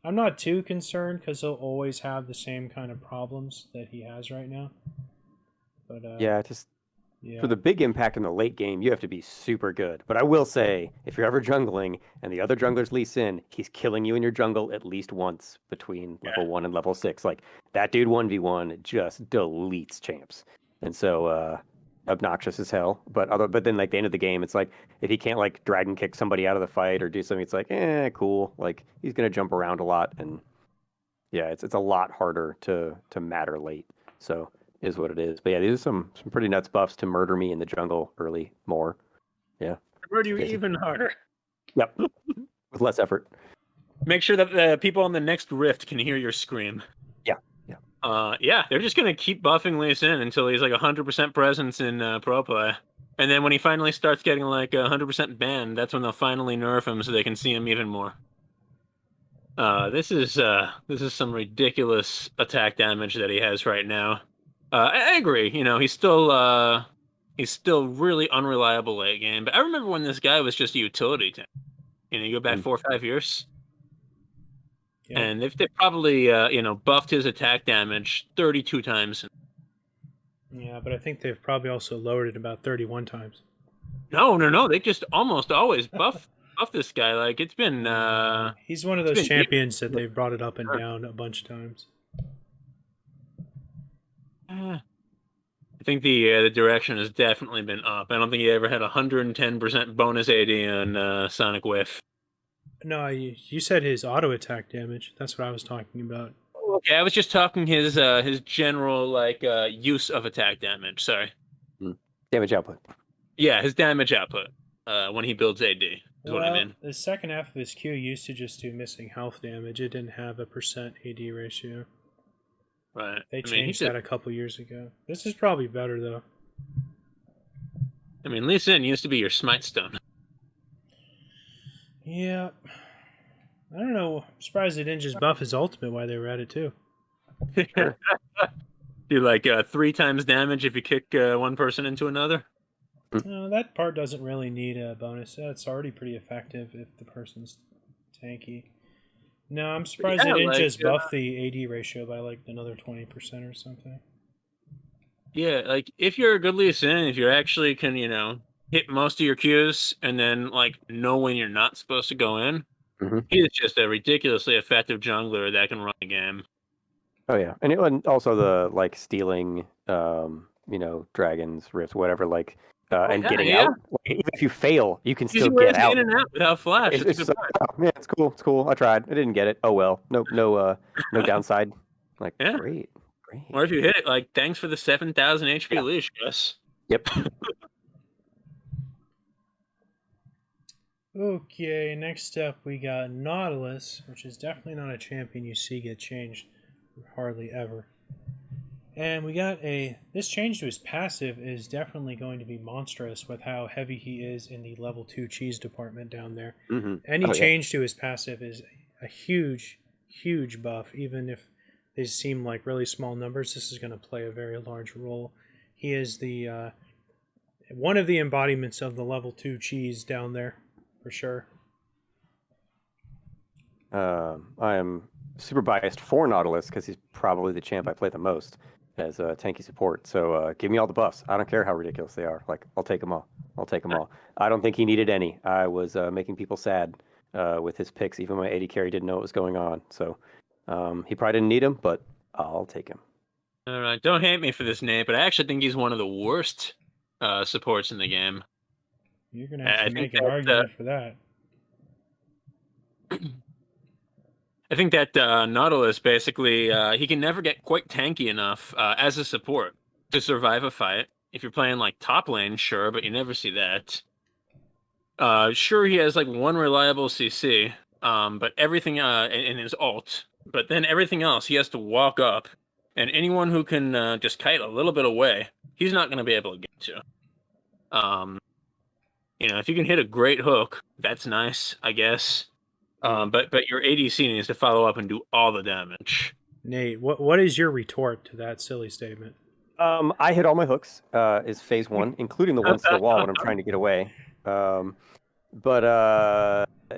I'm not too concerned because he'll always have the same kind of problems that he has right now. But Yeah, for the big impact in the late game, you have to be super good. But I will say, if you're ever jungling and the other jungler's Lee Sin, he's killing you in your jungle at least once between level 1 and level 6. Like, that dude 1v1 just deletes champs. And so, obnoxious as hell. But then, like, the end of the game, it's like, if he can't, like, dragon kick somebody out of the fight or do something, it's like, cool. Like, he's going to jump around a lot. And yeah, it's a lot harder to matter late. So is what it is. But yeah, these are some pretty nuts buffs to murder me in the jungle early more. Yeah. Murder you even harder. Yep. With less effort. Make sure that the people on the next rift can hear your scream. Yeah. They're just gonna keep buffing Lee Sin until he's like 100% presence in pro play, and then when he finally starts getting like 100% banned, that's when they'll finally nerf him so they can see him even more. This is some ridiculous attack damage that he has right now. I agree. He's still really unreliable late game. But I remember when this guy was just a utility tank. You go back 4 or 5 years. Yep. And they've probably buffed his attack damage 32 times. Yeah, but I think they've probably also lowered it about 31 times. No. They just almost always buff this guy. Like it's been. He's one of those champions that they've brought it up and down a bunch of times. I think the direction has definitely been up. I don't think he ever had 110% bonus AD on Sonic Whiff. No, you said his auto attack damage. That's what I was talking about. Okay, I was just talking his general use of attack damage. Sorry. Damage output. Yeah, his damage output when he builds AD is what I mean. The second half of his Q used to just do missing health damage. It didn't have a percent AD ratio. Right. They changed that a couple years ago. This is probably better though. I mean, Lee Sin used to be your smite stone. Yeah. I don't know. I'm surprised they didn't just buff his ultimate while they were at it too. Do like 3 times damage if you kick one person into another? No, that part doesn't really need a bonus. It's already pretty effective if the person's tanky. No, I'm surprised yeah, they didn't like, just buff the AD ratio by like another 20% or something. Yeah, like if you're a good Lee Sin, if you actually can, hit most of your Qs and then like know when you're not supposed to go in, Hmm. he is just a ridiculously effective jungler that can run a game. Oh yeah, and also the like stealing, dragons, rifts, whatever, like, Oh and yeah, getting yeah. out. Like, even if you fail, you can Easy still get ways out. in and out without flash. It's, That's a it's good just like, point. oh man, it's cool, it's cool. I tried, I didn't get it. Oh well, no downside. Like, Yeah. great, great. Or if you hit it, like thanks for the 7,000 HP Yeah. leash, Gus. Yep. Okay, next up we got Nautilus, which is definitely not a champion you see get changed hardly ever. And we got this change to his passive is definitely going to be monstrous with how heavy he is in the level 2 cheese department down there. Hmm. Any Oh yeah. change to his passive is a huge, huge buff. Even if they seem like really small numbers, this is going to play a very large role. He is the one of the embodiments of the level 2 cheese down there, for sure. I am super biased for Nautilus because he's probably the champ I play the most as a tanky support. So give me all the buffs. I don't care how ridiculous they are. Like, I'll take them all. I'll take them all. I don't think he needed any. I was making people sad with his picks. Even my AD carry didn't know what was going on. So he probably didn't need him, but I'll take him. All right, don't hate me for this, Nate, but I actually think he's one of the worst supports in the game. You're going to have I to think make an argument for that. I think that Nautilus basically he can never get quite tanky enough as a support to survive a fight. If you're playing like top lane, sure, but you never see that. Sure, he has like one reliable CC, but everything in his ult. But then everything else, he has to walk up, and anyone who can just kite a little bit away, he's not going to be able to get to. If you can hit a great hook, that's nice, I guess. But your ADC needs to follow up and do all the damage. Nate, what is your retort to that silly statement? I hit all my hooks, is phase one, including the ones to the wall when I'm trying to get away. But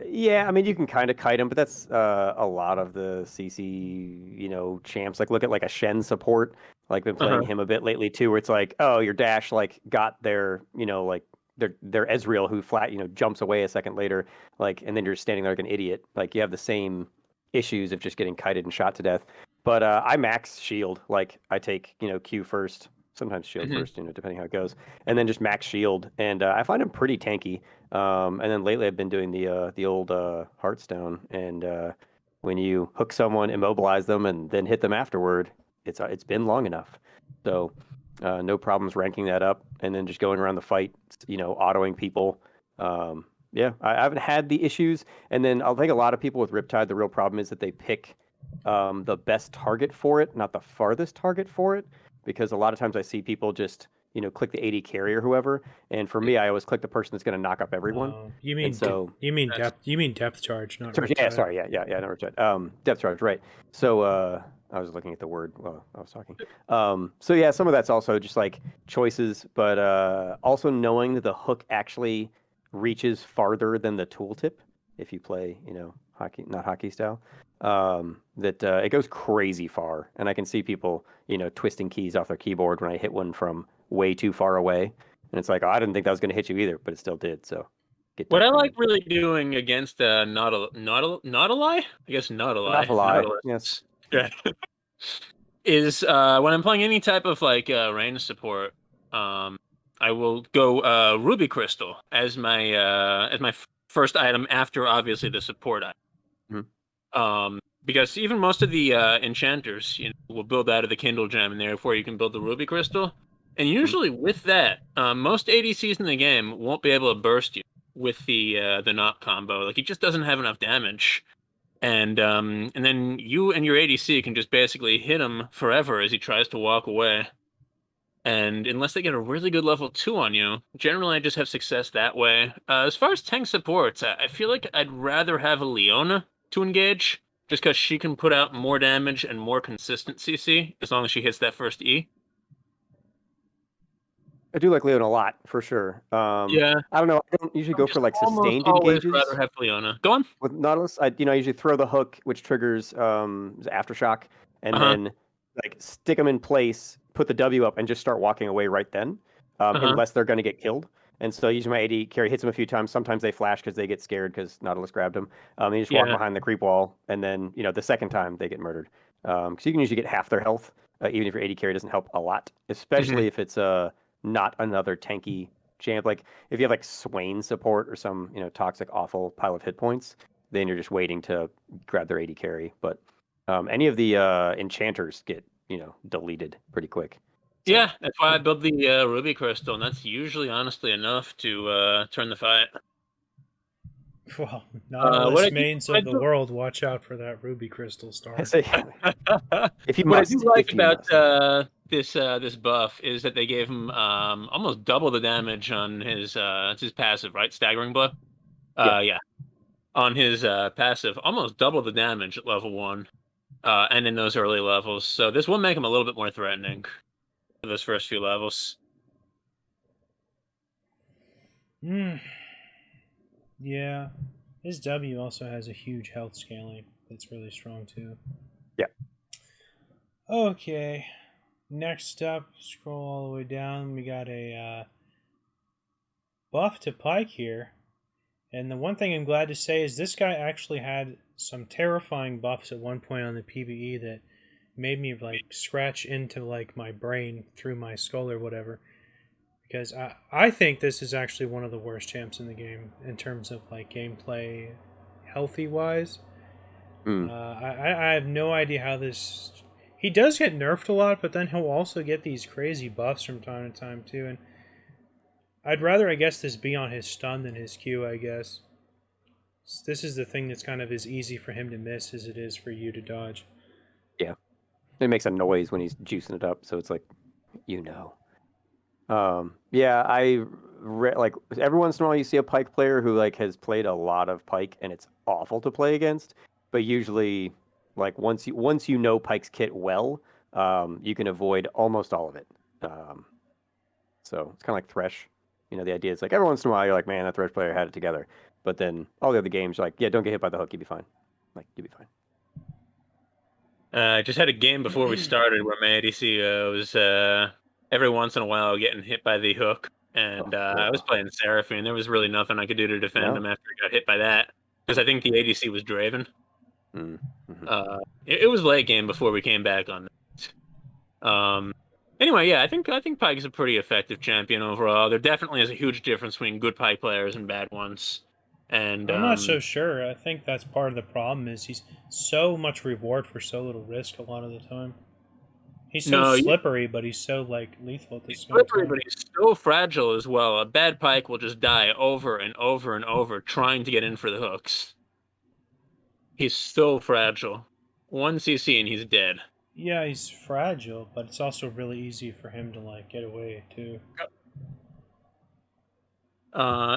yeah, I mean, you can kind of kite him, but that's a lot of the CC, champs. Like, look at like a Shen support. Like, been playing him a bit lately too, where it's like, oh, your dash like got their, like their Ezreal who flat, jumps away a second later, like, and then you're standing there like an idiot. Like, you have the same issues of just getting kited and shot to death. But I max shield. Like, I take Q first, sometimes shield first, depending how it goes, and then just max shield, and I find him pretty tanky. And then lately I've been doing the old Hearthstone, and when you hook someone, immobilize them, and then hit them afterward, it's been long enough. So no problems ranking that up, and then just going around the fight, autoing people. Yeah, I haven't had the issues. And then I'll think a lot of people with Riptide, the real problem is that they pick the best target for it, not the farthest target for it, because a lot of times I see people just click the AD carry or whoever, and for me, I always click the person that's going to knock up everyone. You mean you mean depth charge, not sorry, Riptide. sorry, yeah, no Riptide. Depth charge, right? So I was looking at the word while I was talking. So yeah, some of that's also just like choices, but also knowing that the hook actually reaches farther than the tooltip if you play, hockey, not hockey style. That it goes crazy far, and I can see people, twisting keys off their keyboard when I hit one from way too far away, and it's like, oh, I didn't think that was going to hit you either, but it still did. So, what I like really doing against Nautilus, I guess Nautilus, yes, yeah, is when I'm playing any type of like range support, I will go Ruby Crystal as my first item after obviously the support item. Because even most of the enchanters, will build out of the Kindle Gem, and therefore you can build the Ruby Crystal. And usually with that, most ADCs in the game won't be able to burst you with the knock combo. Like, he just doesn't have enough damage. And then you and your ADC can just basically hit him forever as he tries to walk away. And unless they get a really good level 2 on you, generally I just have success that way. As far as tank supports, I feel like I'd rather have a Leona to engage, just because she can put out more damage and more consistent CC, as long as she hits that first E. I do like Leona a lot for sure. Yeah, I don't know. I don't usually go just for like almost sustained always engages rather have Leona. Go on. with Nautilus. I usually throw the hook, which triggers aftershock, and Uh-huh. then like stick them in place, put the W up, and just start walking away right then, Uh-huh. unless they're going to get killed. And so usually my AD carry hits them a few times. Sometimes they flash because they get scared because Nautilus grabbed them. They just walk Yeah. behind the creep wall, and then the second time they get murdered. Because you can usually get half their health, even if your AD carry doesn't help a lot, Mhm. especially if it's not another tanky champ. Like if you have like Swain support or some toxic awful pile of hit points, then you're just waiting to grab their AD carry. But any of the enchanters get deleted pretty quick. So Yeah, that's why I build the Ruby Crystal, and that's usually honestly enough to turn the fight. Well, What I Nautilus do, mains I of the do, world, watch out for that Ruby Crystal I star. say if you what I do must, like if you about must. this buff is that they gave him almost double the damage on his passive, right? Staggering blow. Yeah. Yeah, on his passive, almost double the damage at level 1, and in those early levels. So this will make him a little bit more threatening for those first few levels. Hmm. Yeah. His W also has a huge health scaling that's really strong too. Yeah. Okay. Next up, scroll all the way down. We got a buff to Pike here. And the one thing I'm glad to say is this guy actually had some terrifying buffs at one point on the PvE that made me like scratch into like my brain through my skull or whatever. Because I think this is actually one of the worst champs in the game in terms of like gameplay healthy wise. Mm. I have no idea how this. He does get nerfed a lot, but then he'll also get these crazy buffs from time to time too. And I'd rather, I guess, this be on his stun than his Q. I guess this is the thing that's kind of as easy for him to miss as it is for you to dodge. Yeah. It makes a noise when he's juicing it up, so it's like, you know. Yeah, like every once in a while you see a Pike player who like has played a lot of Pike and it's awful to play against, but usually like once you know Pike's kit well, you can avoid almost all of it. So it's kind of like Thresh. The idea is like every once in a while you're like, man, that Thresh player had it together, but then all the other games you're like, yeah, don't get hit by the hook, you'll be fine. Like you'll be fine. I just had a game before we started where my ADC was every once in a while getting hit by the hook, and I was Oh, playing Seraphine. There was really nothing I could do to defend no. him after he got hit by that because I think the ADC was Draven. Mm-hmm. It was late game before we came back on that. Anyway, yeah, I think Pyke is a pretty effective champion overall. There definitely is a huge difference between good Pyke players and bad ones, and I'm not so sure. I think that's part of the problem is he's so much reward for so little risk a lot of the time. He's so no, slippery, but he's so like lethal at the he's same slippery, time. but he's so fragile as well. A bad Pyke will just die over and over and over trying to get in for the hooks. He's so fragile. One CC and he's dead. Yeah, he's fragile, but it's also really easy for him to like get away too.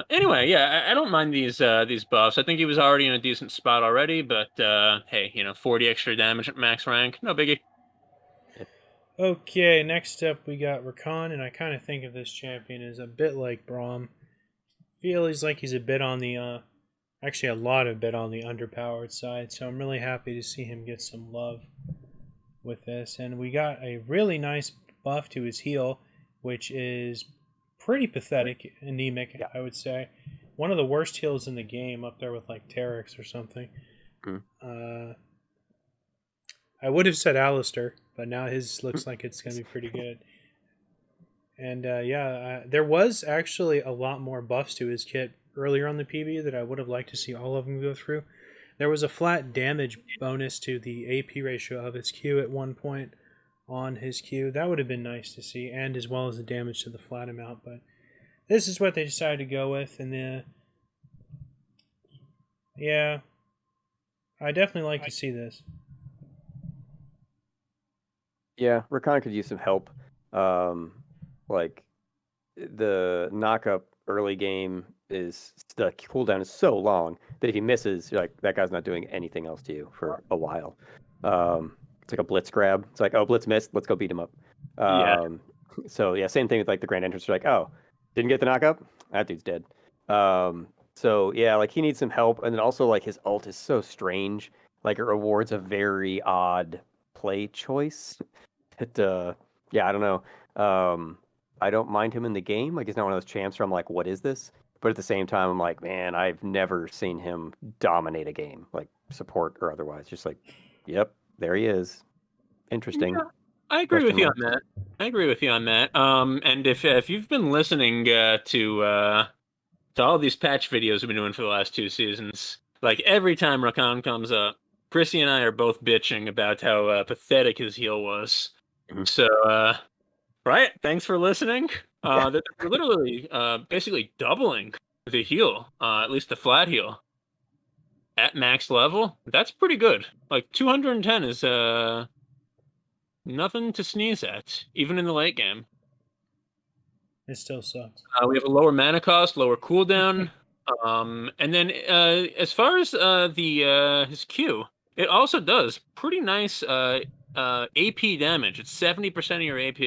Anyway, yeah, I don't mind these buffs. I think he was already in a decent spot already, but hey, 40 extra damage at max rank, no biggie. Okay, next up we got Rakan, and I kind of think of this champion as a bit like Braum. Feel he's a bit on the actually a lot of bit on the underpowered side, so I'm really happy to see him get some love with this. And we got a really nice buff to his heal, which is pretty pathetic, anemic, Yeah. I would say. One of the worst heals in the game, up there with like Terex or something. Mm. I would have said Alistair, but now his looks like it's going to be pretty good. And there was actually a lot more buffs to his kit earlier on the PB that I would have liked to see all of them go through. There was a flat damage bonus to the AP ratio of his Q at one point on his Q. That would have been nice to see, and as well as the damage to the flat amount. But this is what they decided to go with, and yeah, I definitely like to see this. Yeah, Rakan could use some help. Like the knockup early game is the cooldown is so long that if he misses, you're like that guy's not doing anything else to you for a while. It's like a blitz grab. It's like, oh, blitz missed, let's go beat him up. Yeah. So yeah, same thing with like the Grand Entrance. You're like, oh, didn't get the knockup? That dude's dead. So yeah, like he needs some help, and then also like his ult is so strange. Like it rewards a very odd play choice. That yeah, I don't know. I don't mind him in the game. Like he's not one of those champs where I'm like, what is this? But at the same time, I'm like, man, I've never seen him dominate a game, like support or otherwise. Just like, yep, there he is. Interesting. Yeah, I agree with Question you on marks. that. I agree with you on that. And if you've been listening to all these patch videos we've been doing for the last 2 seasons, like every time Rakan comes up, Chrissy and I are both bitching about how pathetic his heal was. Mhm. So, right, thanks for listening. Yeah. They're literally basically doubling the heal, at least the flat heal, at max level. That's pretty good. Like 210 is nothing to sneeze at, even in the late game. It still sucks. We have a lower mana cost, lower cooldown, and then as far as the his Q, it also does pretty nice AP damage. It's 70% of your AP,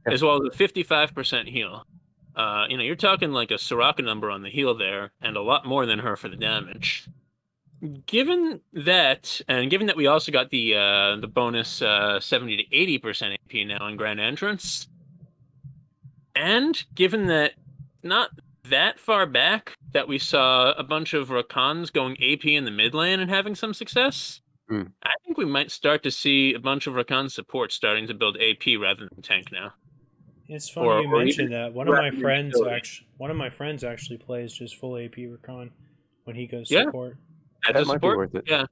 Yeah. as well as a 55% heal. You're talking like a Soraka number on the heal there, and a lot more than her for the damage. Given that, and given that we also got the bonus 70 to 80% AP now in Grand Entrance, and given that not that far back that we saw a bunch of Rakans going AP in the mid lane and having some success, Mm. I think we might start to see a bunch of Rakan support starting to build AP rather than tank now. It's funny you Or even mentioned that. rather than utility. One of my friends actually plays just full AP Recon when he goes Yeah, support. as That a might be support. worth it. Yeah.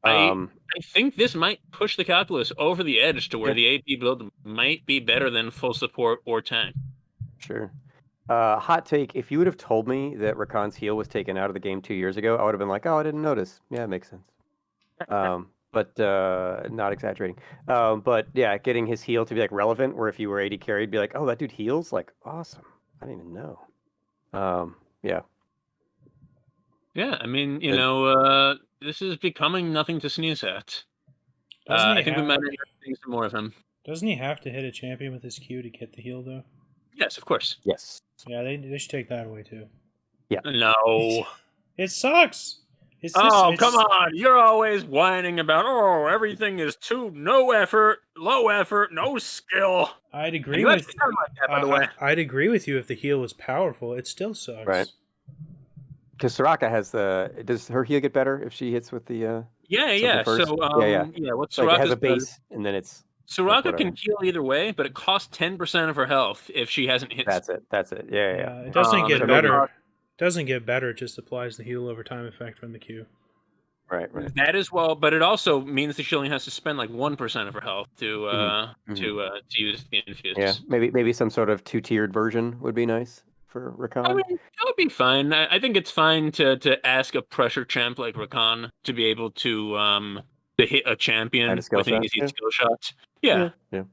I Um, I think this might push the calculus over the edge to where Yeah. the AP build might be better than full support or tank. sure. Hot take. If you would have told me that Rakan's heal was taken out of the game 2 years ago, I would have been like, oh, I didn't notice. Yeah, it makes sense. But not exaggerating. But yeah, getting his heal to be like relevant, where if you were 80 carried, be like, oh, that dude heals, like awesome. I didn't even know. Yeah. Yeah, I mean, It- this is becoming nothing to sneeze at. Doesn't he I think we might have end up seeing some more of him. doesn't he have to hit a champion with his Q to get the heal though? Yes, of course. yes. Yeah, they should take that away too. No. It sucks. It's this Oh, it's, come on. You're always whining about, everything is too no effort, low effort, no skill. I'd And agree you with actually sound like that, by the way. I'd agree with you if the heal was powerful. It still sucks. Right. Because Soraka has does her heal get better if she hits with the Yeah, something yeah. first? So, Yeah. what Like it has Soraka's a base and then it's like Soraka can whatever. heal either way, but it costs 10% of her health if she hasn't hit. That's it. Yeah. It doesn't get So better. maybe- Doesn't get better. It just applies the heal over time effect from the Q. Right. That as well, but it also means that she only has to spend like 1% of her health to Mhm. to use the infuse. Yeah. Maybe some sort of 2-tiered version would be nice for Rakan. I mean, that would be fine. I think it's fine to ask a pressure champ like Rakan to be able to hit a champion Add a skill with an shot, easy yeah. skill shot. Yeah. Yeah.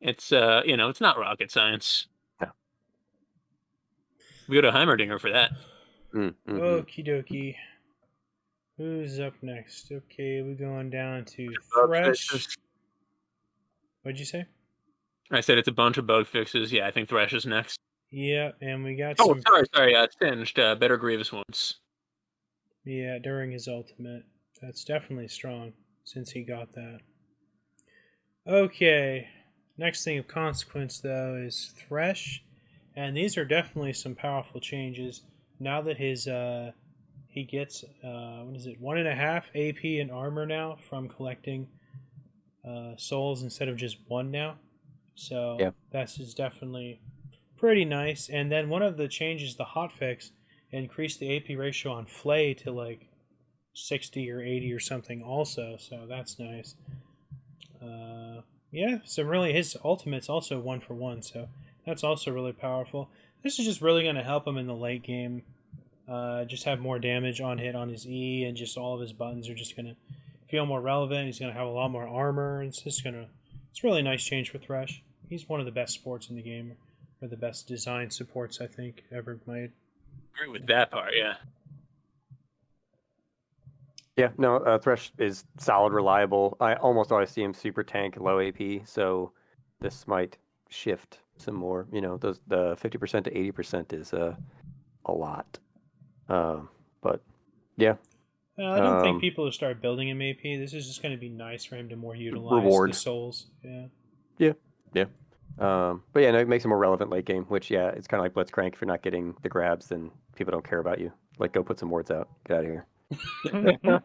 It's it's not rocket science. No. We go to Heimerdinger for that. Mm-hmm. Okie dokie. Who's up next? Okay, we're going down to Bug Thresh. fixes. What'd you say? I said it's a bunch of bug fixes. Yeah, I think Thresh is next. Yeah, and we got Oh, some. sorry. Singed. Better Grievous wounds. Yeah, during his ultimate. That's definitely strong since he got that. Okay, next thing of consequence though is Thresh, and these are definitely some powerful changes. Now that his he gets 1.5 AP and armor now from collecting souls instead of just one now. So Yeah. that's is definitely pretty nice. And then one of the changes, the hotfix, increased the AP ratio on Flay to like 60 or 80 or something also. So that's nice. Yeah, so really his ultimate's also 1-for-1, so that's also really powerful. This is just really going to help him in the late game. Just have more damage on hit on his E, and just all of his buttons are just going to feel more relevant. He's going to have a lot more armor, and it's really a nice change for Thresh. He's one of the best supports in the game, or the best design supports I think ever made. Agree with that part, yeah. Yeah, no, Thresh is solid, reliable. I almost always see him super tank, low AP. So, this might shift some more. Those the 50% to 80% is a lot. But yeah, I don't think um, people will start building him AP. This is just going to be nice for him to more utilize the reward. souls. Yeah. Yeah, yeah. But yeah, no, it makes it more relevant late game. Which yeah, it's kind of like Blitzcrank. If you're not getting the grabs, then people don't care about you. Like, go put some wards out. Get out of here. Yeah.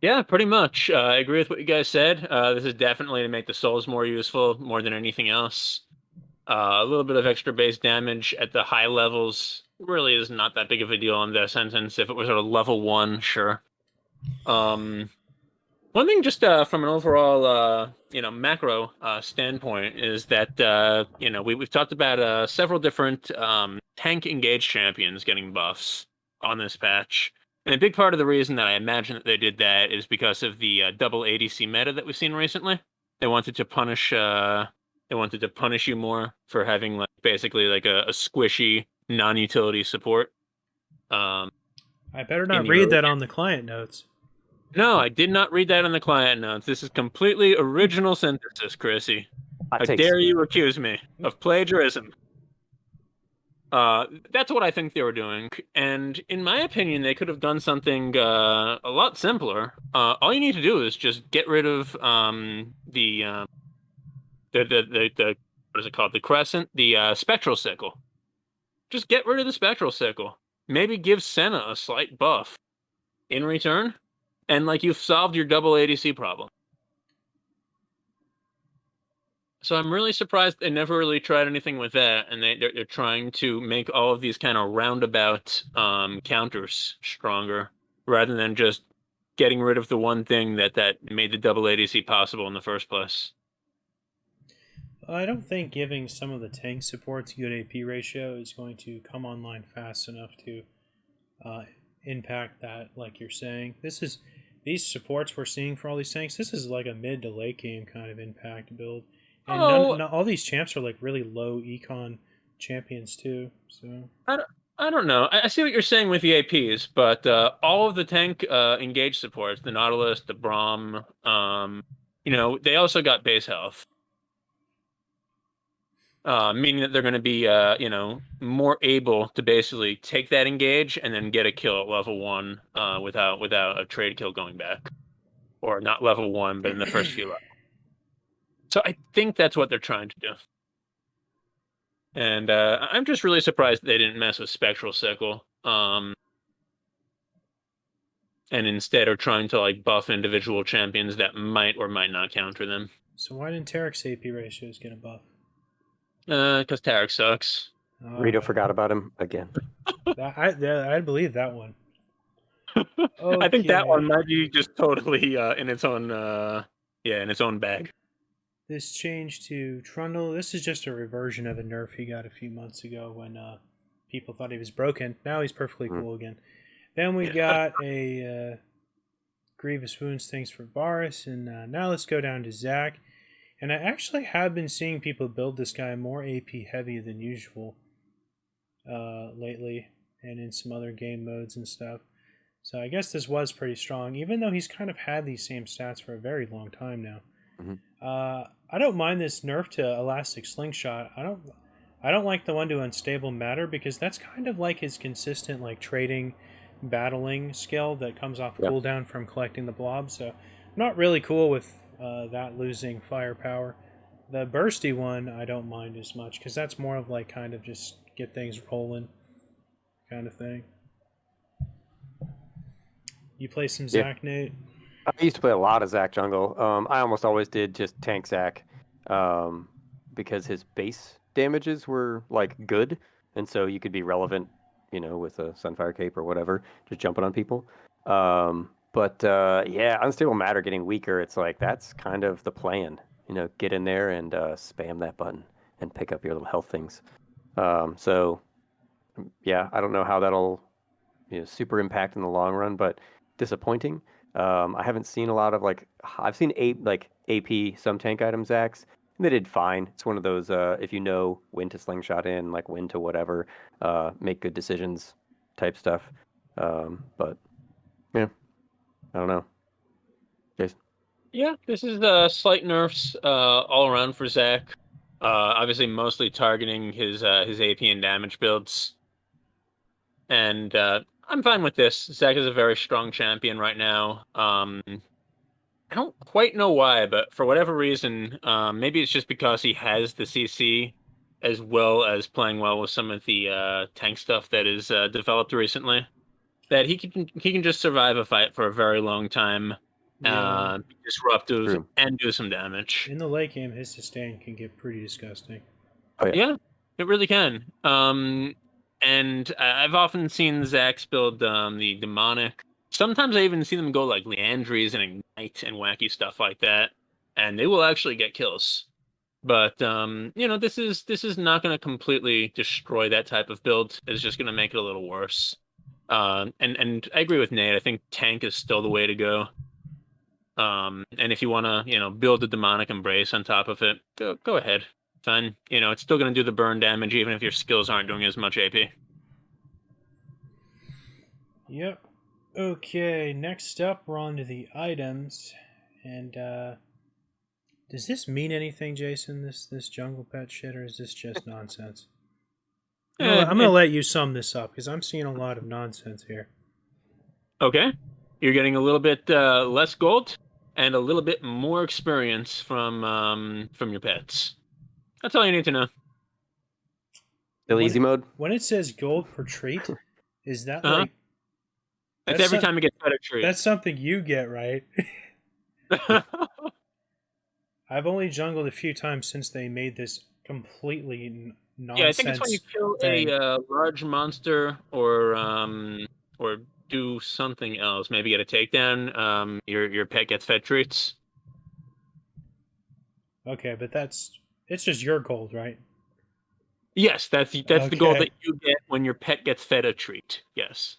Yeah, pretty much. I agree with what you guys said. This is definitely to make the souls more useful, more than anything else. A little bit of extra base damage at the high levels really is not that big of a deal in this sentence. If it was at a level 1, sure. One thing, just from an overall, macro standpoint, is that we've talked about several different tank engaged champions getting buffs on this patch, and a big part of the reason that I imagine that they did that is because of the double ADC meta that we've seen recently. They wanted to punish, you more for having like basically like a squishy non-utility support. Um, I better in not the read early that on the client notes. No, I did not read that in the client notes. This is completely original synthesis, Chrissy. Hot How takes. dare you accuse me of plagiarism? That's what I think they were doing, and in my opinion, they could have done something a lot simpler. All you need to do is just get rid of the what is it called? The crescent, the spectral sickle. Just get rid of the spectral sickle. Maybe give Senna a slight buff in return, and like you've solved your double ADC problem. So I'm really surprised they never really tried anything with that, and they're trying to make all of these kind of roundabout counters stronger, rather than just getting rid of the one thing that made the double ADC possible in the first place. I don't think giving some of the tank supports good AP ratio is going to come online fast enough to uh, impact that, like you're saying. These supports we're seeing for all these tanks. This is like a mid to late game kind of impact build, and Oh, all these champs are like really low econ champions too. So I don't know. I see what you're saying with the APs, but all of the tank engage supports, the Nautilus, the Braum, they also got base health. Meaning that they're going to be, more able to basically take that engage and then get a kill at level 1 without a trade kill going back, or not level 1, but in the first few levels. So I think that's what they're trying to do, and I'm just really surprised they didn't mess with Spectral Sickle, and instead are trying to like buff individual champions that might or might not counter them. so why didn't Tarek's AP ratios get a buff? Because Tarek sucks. Rito forgot about him again. I believe that one. I think that one Okay. might be just totally in its own in its own bag. This change to Trundle. This is just a reversion of a nerf he got a few months ago when people thought he was broken. Now he's perfectly cool again. Then we got a Grievous Wounds things for Varus, and now let's go down to Zac. And I actually have been seeing people build this guy more AP heavy than usual lately, and in some other game modes and stuff. So I guess this was pretty strong, even though he's kind of had these same stats for a very long time now. Mm-hmm. I don't mind this nerf to Elastic Slingshot. I don't like the one to Unstable Matter because that's kind of like his consistent like trading, battling skill that comes off Yep. cooldown from collecting the blob. So I'm not really cool with that losing firepower. The bursty one I don't mind as much because that's more of like kind of just get things rolling kind of thing. You play some Yeah. Zac, Nate? I used to play a lot of Zac jungle. I almost always did just tank Zac, because his base damages were like good, and so you could be relevant, with a Sunfire Cape or whatever, just jumping on people. But yeah, Unstable Matter getting weaker. It's like that's kind of the plan. Get in there and spam that button and pick up your little health things. So yeah, I don't know how that'll super impact in the long run, but disappointing. I haven't seen a lot of I've seen AP some tank items Zacs, and they did fine. It's one of those if you know when to slingshot in, like when to whatever, make good decisions type stuff. But yeah, I don't know. Jason. Yeah, this is slight nerfs all around for Zach. Obviously, mostly targeting his AP and damage builds, and I'm fine with this. Zach is a very strong champion right now. I don't quite know why, but for whatever reason, maybe it's just because he has the CC as well as playing well with some of the tank stuff that is developed recently, that he can just survive a fight for a very long time, Yeah. be disruptive, True. and do some damage. In the late game, his sustain can get pretty disgusting. Oh, yeah. Yeah, it really can. And I've often seen Zax build the demonic. Sometimes I even see them go like Leandries and Ignite and wacky stuff like that, and they will actually get kills. But this is not going to completely destroy that type of build. It's just going to make it a little worse. And I agree with Nate. I think tank is still the way to go. And if you want to, build a demonic embrace on top of it, go ahead. Fine. It's still going to do the burn damage even if your skills aren't doing as much AP. Yep. Okay, next up, we're on to the items. And, does this mean anything, Jason, this jungle pet shit, or is this just nonsense? I'm going to let you sum this up, because I'm seeing a lot of nonsense here. Okay. You're getting a little bit less gold and a little bit more experience from your pets. That's all you need to know. Still easy mode. When it says gold per trait, is that Uh-huh. like... It's every time you get fed a treat. That's something you get, right? I've only jungled a few times since they made this completely nonsense. Yeah, I think it's when you kill thing. a large monster or do something else. Maybe get a takedown. Your pet gets fed treats. Okay, but it's just your gold, right? Yes, that's the goal Okay. that you get when your pet gets fed a treat. Yes.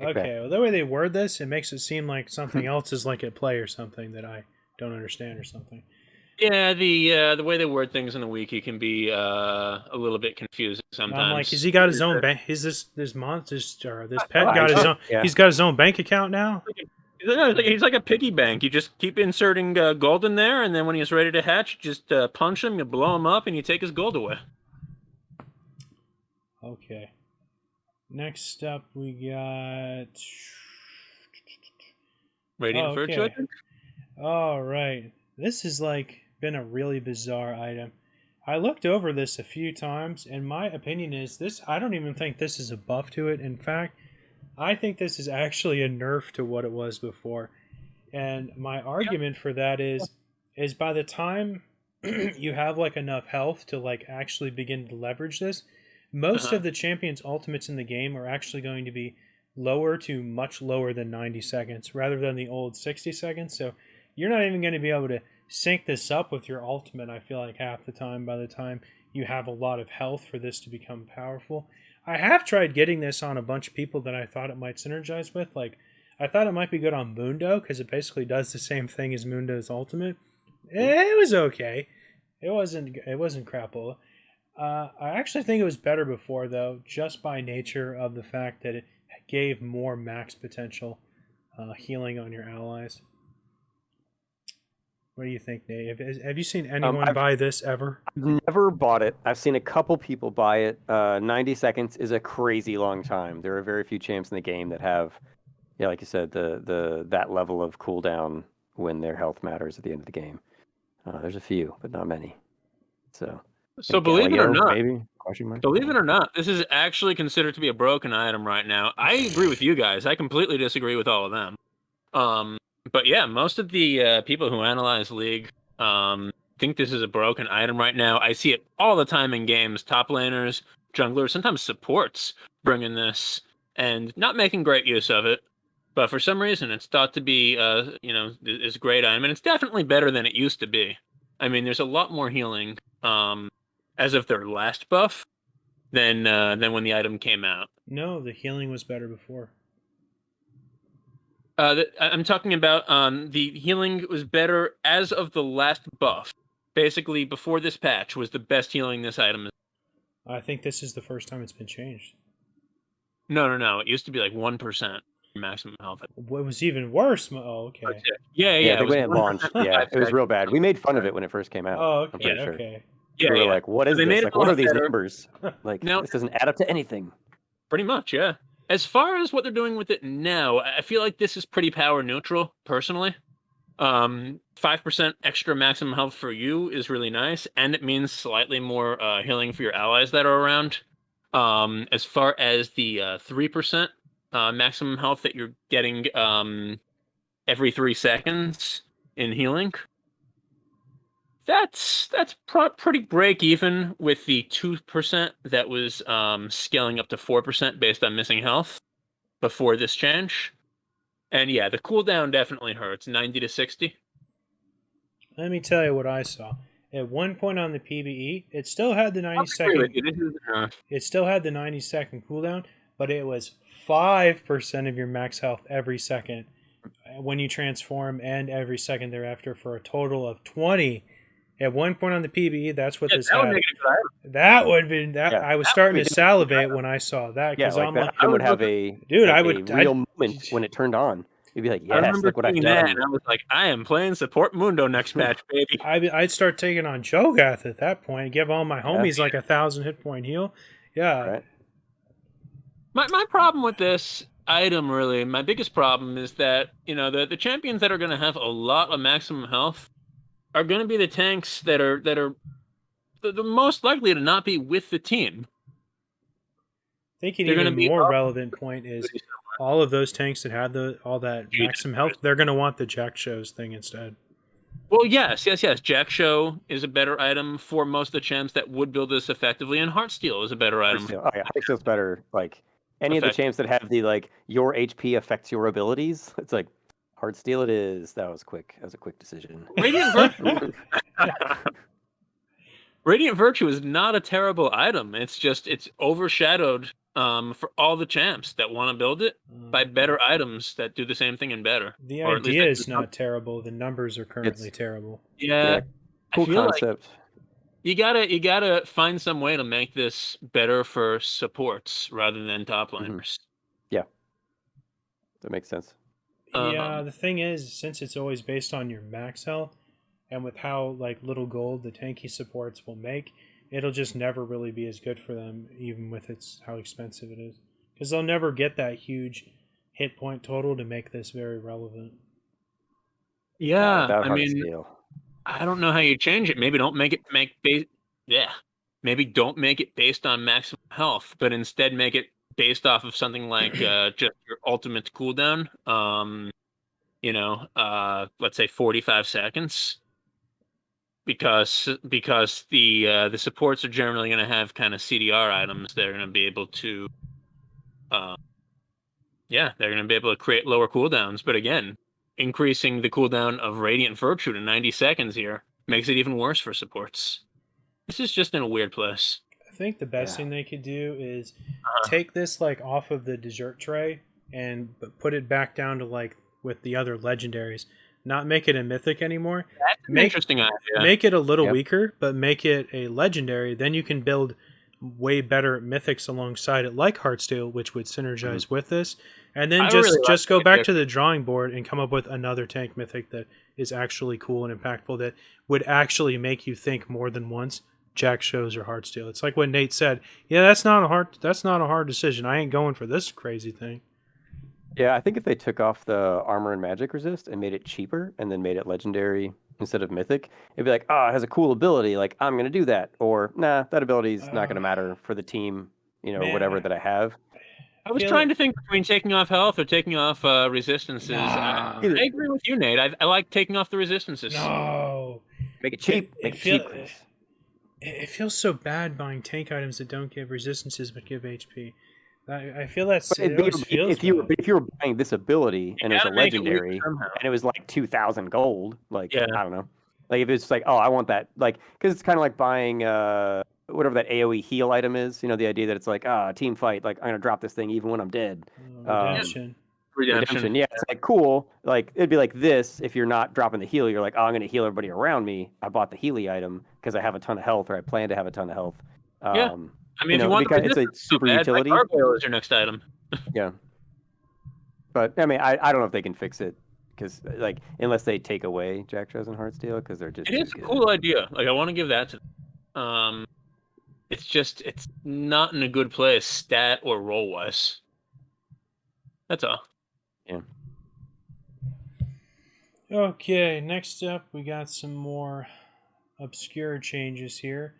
Okay, well, the way they word this, it makes it seem like something else is like at play or something that I don't understand or something. Yeah, the way they word things in the wiki can be a little bit confusing sometimes. I'm like, has he got his own bank? Is this monster's or this pet Oh, got his own? yeah. He's got his own bank account now. He's like a piggy bank. You just keep inserting gold in there, and then when he's ready to hatch, you just punch him, you blow him up, and you take his gold away. Okay. Next up, we got Radiant Fur okay. Children? All right. This has like been a really bizarre item. I looked over this a few times, and my opinion is this. I don't even think this is a buff to it. In fact, I think this is actually a nerf to what it was before. And my argument for that is by the time you have like enough health to like actually begin to leverage this, most of the champions' ultimates in the game are actually going to be lower to much lower than 90 seconds rather than the old 60 seconds. So you're not even going to be able to sync this up with your ultimate, I feel like, half the time by the time you have a lot of health for this to become powerful. I have tried getting this on a bunch of people that I thought it might synergize with. Like, I thought it might be good on Mundo because it basically does the same thing as Mundo's ultimate. It was okay. It wasn't crapola. I actually think it was better before, though, just by nature of the fact that it gave more max potential healing on your allies. What do you think, Nate? Have you seen anyone buy this ever? I've never bought it. I've seen a couple people buy it. 90 seconds is a crazy long time. There are very few champs in the game that have, yeah, like you said, that level of cooldown when their health matters at the end of the game. There's a few, but not many. So believe it or not, maybe? Question mark? believe it or not, this is actually considered to be a broken item right now. I agree with you guys. I completely disagree with all of them. But yeah, most of the people who analyze League think this is a broken item right now. I see it all the time in games. Top laners, junglers, sometimes supports bringing this and not making great use of it. But for some reason, it's thought to be, is a great item, and it's definitely better than it used to be. I mean, there's a lot more healing as of their last buff than when the item came out. No, the healing was better before. I'm talking about the healing was better as of the last buff. Basically, before this patch was the best healing this item is. I think this is the first time it's been changed. No. It used to be like 1%. maximum health. What was even worse? Oh, okay. Yeah, Yeah, I it think was when it 1% launched, for yeah, 5 it was real bad. seconds. We made fun of it when it first came out. Oh, I'm okay, pretty sure. okay. Yeah, We were yeah. like, what So is they this? made it Like, a what are lot these better. numbers? Like, Now, this doesn't add up to anything. pretty much, yeah. As far as what they're doing with it now, I feel like this is pretty power neutral, personally. 5% extra maximum health for you is really nice, and it means slightly more healing for your allies that are around. As far as the 3% maximum health that you're getting every 3 seconds in healing, that's pretty break even with the 2% that was scaling up to 4% based on missing health before this change. And yeah, the cooldown definitely hurts, 90 to 60. Let me tell you what I saw. At one point on the PBE, it still had the 90-second. It still had the 90-second cooldown, but it was 5% of your max health every second when you transform, and every second thereafter, for a total of 20. At one point on the PBE, that's what this that would had. make it a good item. That would have been that. Yeah, I was that starting would to be a good salivate item. when I saw that Yeah, because like I'm that like, item would I have would a dude, like I a would. real moment when it turned on. You'd be like, I yes, remember look what I've seeing that, done. and I was like, I am playing support Mundo next match, baby. I'd start taking on Cho'Gath at that point. Give all my homies like 1,000 hit point heal. Yeah. Right? My problem with this item, really, my biggest problem is that, you know, the champions that are going to have a lot of maximum health are going to be the tanks that are the most likely to not be with the team. I think an They're even gonna be more up relevant point is all of those tanks that have all that Jesus maximum health, they're going to want the Jack Shows thing instead. Well, yes. Jack Show is a better item for most of the champs that would build this effectively, and Heartsteel is a better item. Oh yeah, Heartsteel's better. Like any of the Effective. champs that have the like your HP affects your abilities. It's like Heartsteel. It is. That was quick. That was a quick decision. Radiant Virtue. Radiant Virtue is not a terrible item. It's overshadowed for all the champs that want to build it by better items that do the same thing and better. The Or at least idea is not terrible. The numbers are currently terrible. Yeah, cool I feel concept. Like you gotta find some way to make this better for supports rather than top liners. Yeah, that makes sense. Yeah, the thing is, since it's always based on your max health, and with how like little gold the tanky supports will make, it'll just never really be as good for them, even with how expensive it is, because they'll never get that huge hit point total to make this very relevant. Yeah, Without I mean, Heartsteel. I don't know how you change it. Maybe don't make it Maybe don't make it based on maximum health, but instead make it based off of something like just your ultimate cooldown. Let's say 45 seconds. Because the supports are generally going to have kind of CDR items. They're going to be able to, they're going to be able to create lower cooldowns. But again, increasing the cooldown of Radiant Virtue to 90 seconds here makes it even worse for supports. This is just in a weird place. I think the best thing they could do is take this like off of the dessert tray and put it back down to like with the other legendaries. Not make it a mythic anymore. That's an interesting idea. Make it a little weaker, but make it a legendary. Then you can build way better mythics alongside it, like Heartsteel, which would synergize with this. And then just go back to the drawing board and come up with another tank mythic that is actually cool and impactful, that would actually make you think more than once. Jack Shows or Heartsteel. It's like what Nate said. Yeah, that's not a hard decision. I ain't going for this crazy thing. Yeah, I think if they took off the armor and magic resist and made it cheaper and then made it legendary instead of mythic, it'd be like, oh, it has a cool ability. Like, I'm going to do that. Or, nah, that ability is not going to matter for the team, whatever that I have. I was trying to think between taking off health or taking off resistances. I agree with you, Nate. I like taking off the resistances. No. Make it cheap. It feels so bad buying tank items that don't give resistances but give HP. I feel that's if you were buying this ability and it was a legendary and it was like 2,000 gold, like I don't know, like if it's like, oh, I want that, like, because it's kind of like buying whatever that AOE heal item is, the idea that it's like team fight, like I'm gonna drop this thing even when I'm dead. Redemption. Yeah, it's like cool. Like it'd be like this if you're not dropping the heal, you're like, oh, I'm gonna heal everybody around me. I bought the Healy item because I have a ton of health or I plan to have a ton of health. I mean, if you want it's a super utility. Gargoyle is your next item. Yeah. But I mean, I don't know if they can fix it because like unless they take away Jack Chosen Heartsteel because they're just It too is a good. cool idea. Like I want to give that to them. It's just it's not in a good place stat or roll wise. That's all. Yeah. Okay, next up we got some more obscure changes here.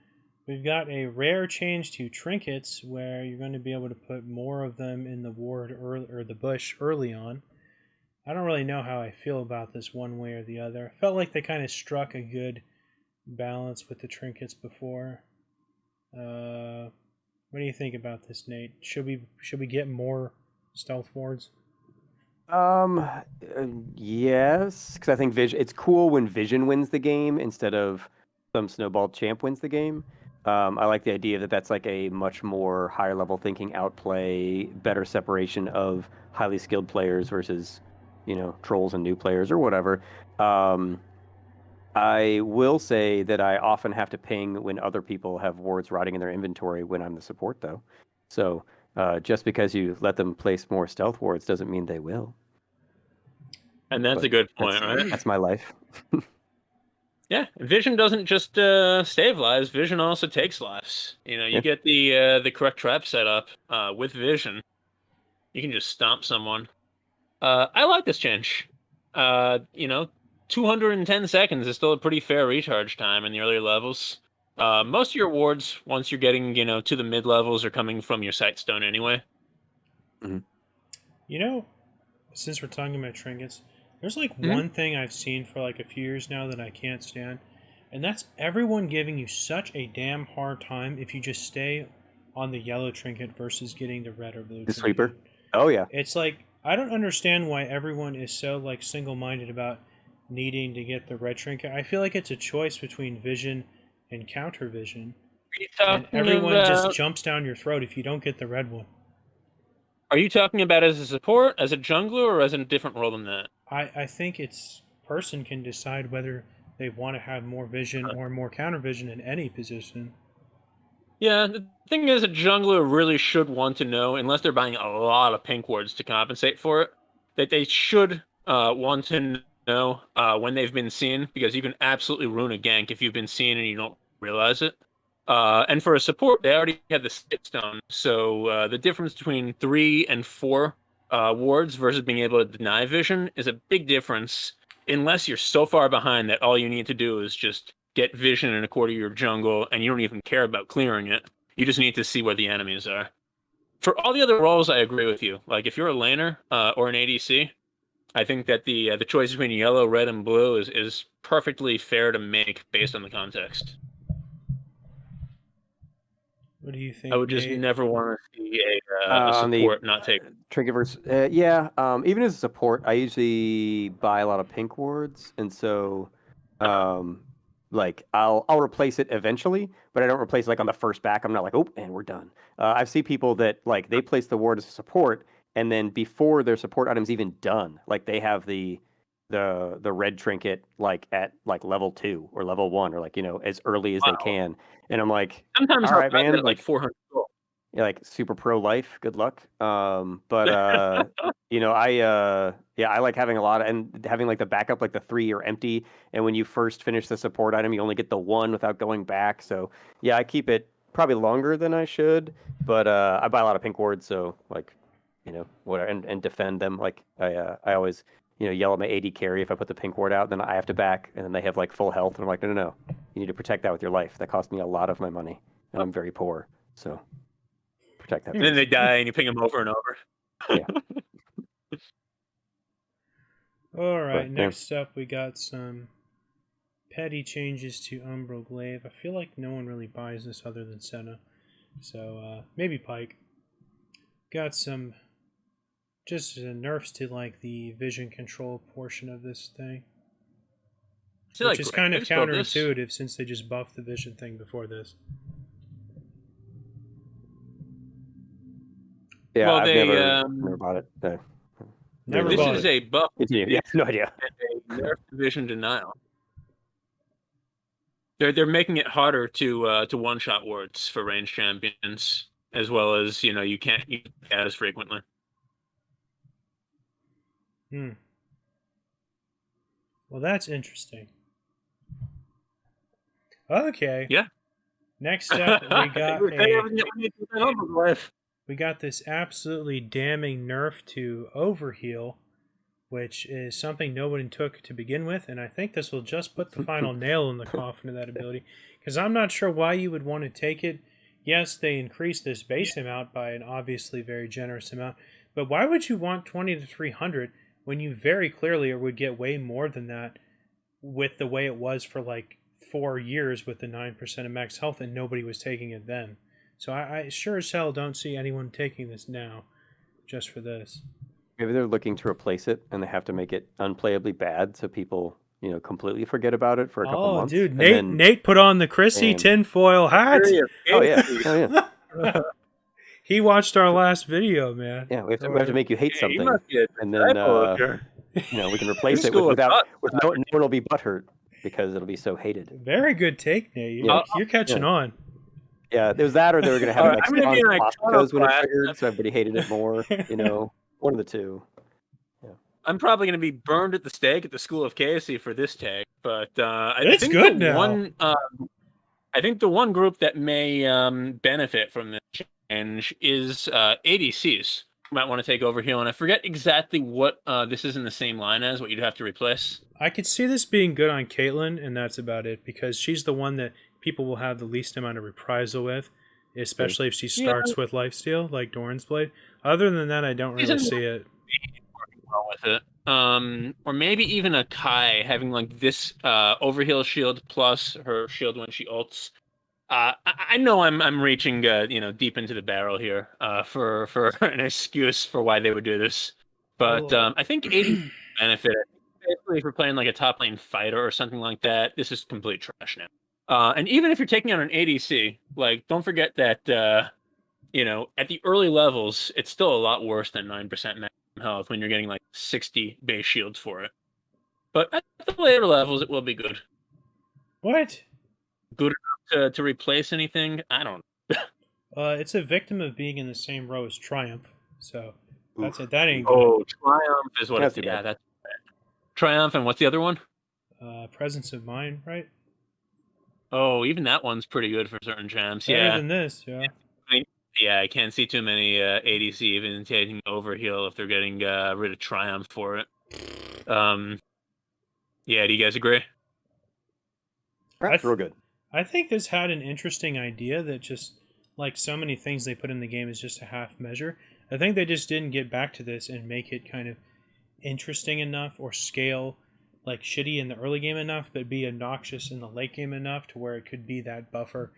We've got a rare change to trinkets where you're going to be able to put more of them in the ward or the bush early on. I don't really know how I feel about this one way or the other. I felt like they kind of struck a good balance with the trinkets before. What do you think about this, Nate? Should we get more stealth wards? Yes, because I think Vision. It's cool when Vision wins the game instead of some snowball champ wins the game. I like the idea that that's like a much more higher level thinking outplay, better separation of highly skilled players versus, trolls and new players or whatever. Um, I will say that I often have to ping when other people have wards rotting in their inventory when I'm the support, though. So just because you let them place more stealth wards doesn't mean they will. And that's But a good that's point, right? that's my life. Yeah, Vision doesn't just save lives. Vision also takes lives. You Yeah. get the correct trap set up with Vision, you can just stomp someone. I like this change. 210 seconds is still a pretty fair recharge time in the earlier levels. Most of your wards, once you're getting to the mid levels, are coming from your Sightstone anyway. Mhm. You know, since we're talking about trinkets, there's like Mhm. one thing I've seen for like a few years now that I can't stand, and that's everyone giving you such a damn hard time if you just stay on the yellow trinket versus getting the red or blue The trinket. sweeper. Oh yeah. It's like I don't understand why everyone is so like single-minded about needing to get the red trinket. I feel like it's a choice between vision and counter vision, Are you and talking everyone just about? jumps down your throat if you don't get the red one. Are you talking about as a support, as a jungler, or as a different role than that? I think it's person can decide whether they want to have more vision or more counter vision in any position. Yeah, the thing is, a jungler really should want to know, unless they're buying a lot of pink wards to compensate for it, that they should want to know when they've been seen, because you can absolutely ruin a gank if you've been seen and you don't realize it. And for a support, they already have the stone, so the difference between 3 and 4 wards versus being able to deny vision is a big difference, unless you're so far behind that all you need to do is just get vision in a quarter of your jungle, and you don't even care about clearing it. You just need to see where the enemies are. For all the other roles, I agree with you. Like if you're a laner or an ADC, I think that the choice between yellow, red, and blue is perfectly fair to make based on the context. What do you I think, would just Nate? never want to see a On the support not take. Trinkiverse, yeah. Even as a support, I usually buy a lot of pink wards, and so, um, like I'll replace it eventually, but I don't replace it like on the first back. I'm not like, oh, and we're done. I've seen people that like they place the ward as a support, and then before their support item's even done, like they have the red trinket like at like level 2 or level 1 or like as early as they Wow. can, and I'm like, Sometimes all I'll right, buy that man, at like like 400 gold. yeah, like super pro life. Good luck. But I like having a lot of, and having like the backup, like the 3 are empty, and when you first finish the support item, you only get the 1 without going back. So yeah, I keep it probably longer than I should, but I buy a lot of pink wards, so like, whatever, and defend them. Like I always yell at my AD carry if I put the pink ward out, then I have to back, and then they have like full health, and I'm like, no, no, no, you need to protect that with your life. That cost me a lot of my money, and I'm very poor, so protect that, And then please. they die, and you ping them over and over. Yeah, All but right, yeah. next up we got some petty changes to Umbral Glaive. I feel like no one really buys this other than Senna, so maybe Pike. Got some just nerfs to like the vision control portion of this thing, See, which like is kind of Graves built this. counterintuitive since they just buffed the vision thing before this. Yeah, Well, I've they never bought it. Very Never little this bought is it. interest. a buff Continue. Yeah, no idea. and a nerf vision denial. They're making it harder to one shot wards for range champions, as well as you can't use as frequently. Hmm. Well, that's interesting. Okay. Yeah. Next up, we got this absolutely damning nerf to Overheal, which is something no one took to begin with, and I think this will just put the final nail in the coffin of that ability, because I'm not sure why you would want to take it. Yes, they increased this base amount by an obviously very generous amount, but why would you want 20 to 300 when you very clearly would get way more than that with the way it was for like 4 years with the 9% of max health and nobody was taking it then? So I sure as hell don't see anyone taking this now just for this. Maybe they're looking to replace it and they have to make it unplayably bad so people, completely forget about it for a couple Oh, months. dude, And Nate then, Nate put on the Chrissy damn. tinfoil hat. Oh yeah, oh yeah, He watched our last video, man. yeah. We have to make you hate Hey, you something, must be a and then disciple here. we can replace it School of without thought. no one will be butthurt because it'll be so hated. Very good take, Nate. You're, Yeah. you're catching Yeah. on. Yeah, there was that, or they were gonna have Alright, like I'm gonna be in swastikas when it iconoclast. triggered, so everybody hated it more. One of the two. I'm probably going to be burned at the stake at the School of Casey for this take, but I It's think good the now. one, I think the one group that may benefit from this change is ADCs. You might want to take Overheal, and I forget exactly what this is in the same line as, what you'd have to replace. I could see this being good on Caitlyn, and that's about it, because she's the one that people will have the least amount of reprisal with, especially if she starts with Lifesteal, like Doran's Blade. Other than that, I don't really see it. Working well with it. Or maybe even a Kai having like this Overheal shield plus her shield when she ults. I know I'm reaching deep into the barrel here for an excuse for why they would do this, but I think 80 benefit. Basically, if you're playing like a top lane fighter or something like that, this is complete trash now. And even if you're taking out an ADC, like don't forget that at the early levels, it's still a lot worse than 9% maximum health when you're getting like 60 base shields for it. But at the later levels, it will be good. What? Good enough to replace anything? I don't know. It's a victim of being in the same row as Triumph, so that's it. That ain't good. Oh, Triumph is what That's it's. too bad. Yeah, that's Triumph, and what's the other one? Presence of Mind, right? Oh, even that one's pretty good for certain champs. Better Yeah, than this, yeah. yeah, I can't see too many ADC even taking Overheal if they're getting rid of Triumph for it. Yeah, do you guys agree? That's real good. I think this had an interesting idea that just, like so many things they put in the game, is just a half measure. I think they just didn't get back to this and make it kind of interesting enough or scale like shitty in the early game enough, but be obnoxious in the late game enough to where it could be that buffer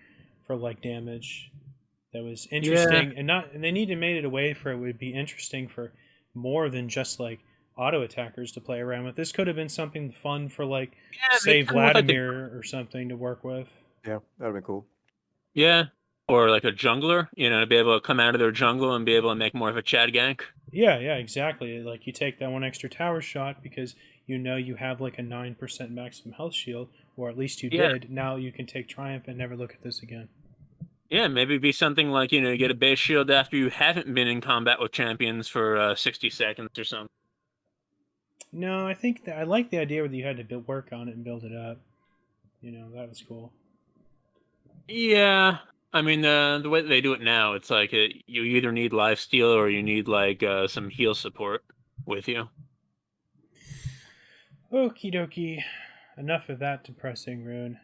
for like damage that was interesting and they need to make it a way for it would be interesting for more than just like auto attackers to play around with. This could have been something fun for like say Vladimir or something to work with. Yeah, that'd be cool. Yeah, or like a jungler, to be able to come out of their jungle and be able to make more of a Chad gank. Yeah, exactly. Like you take that one extra tower shot because you have like a 9% maximum health shield, or at least you did. Now you can take Triumph and never look at this again. Yeah, maybe be something like, you get a base shield after you haven't been in combat with champions for 60 seconds or something. No, I think that I like the idea where you had to work on it and build it up. That was cool. Yeah, I mean, the way that they do it now, it's like you either need lifesteal or you need like some heal support with you. Okie dokie. Enough of that depressing rune.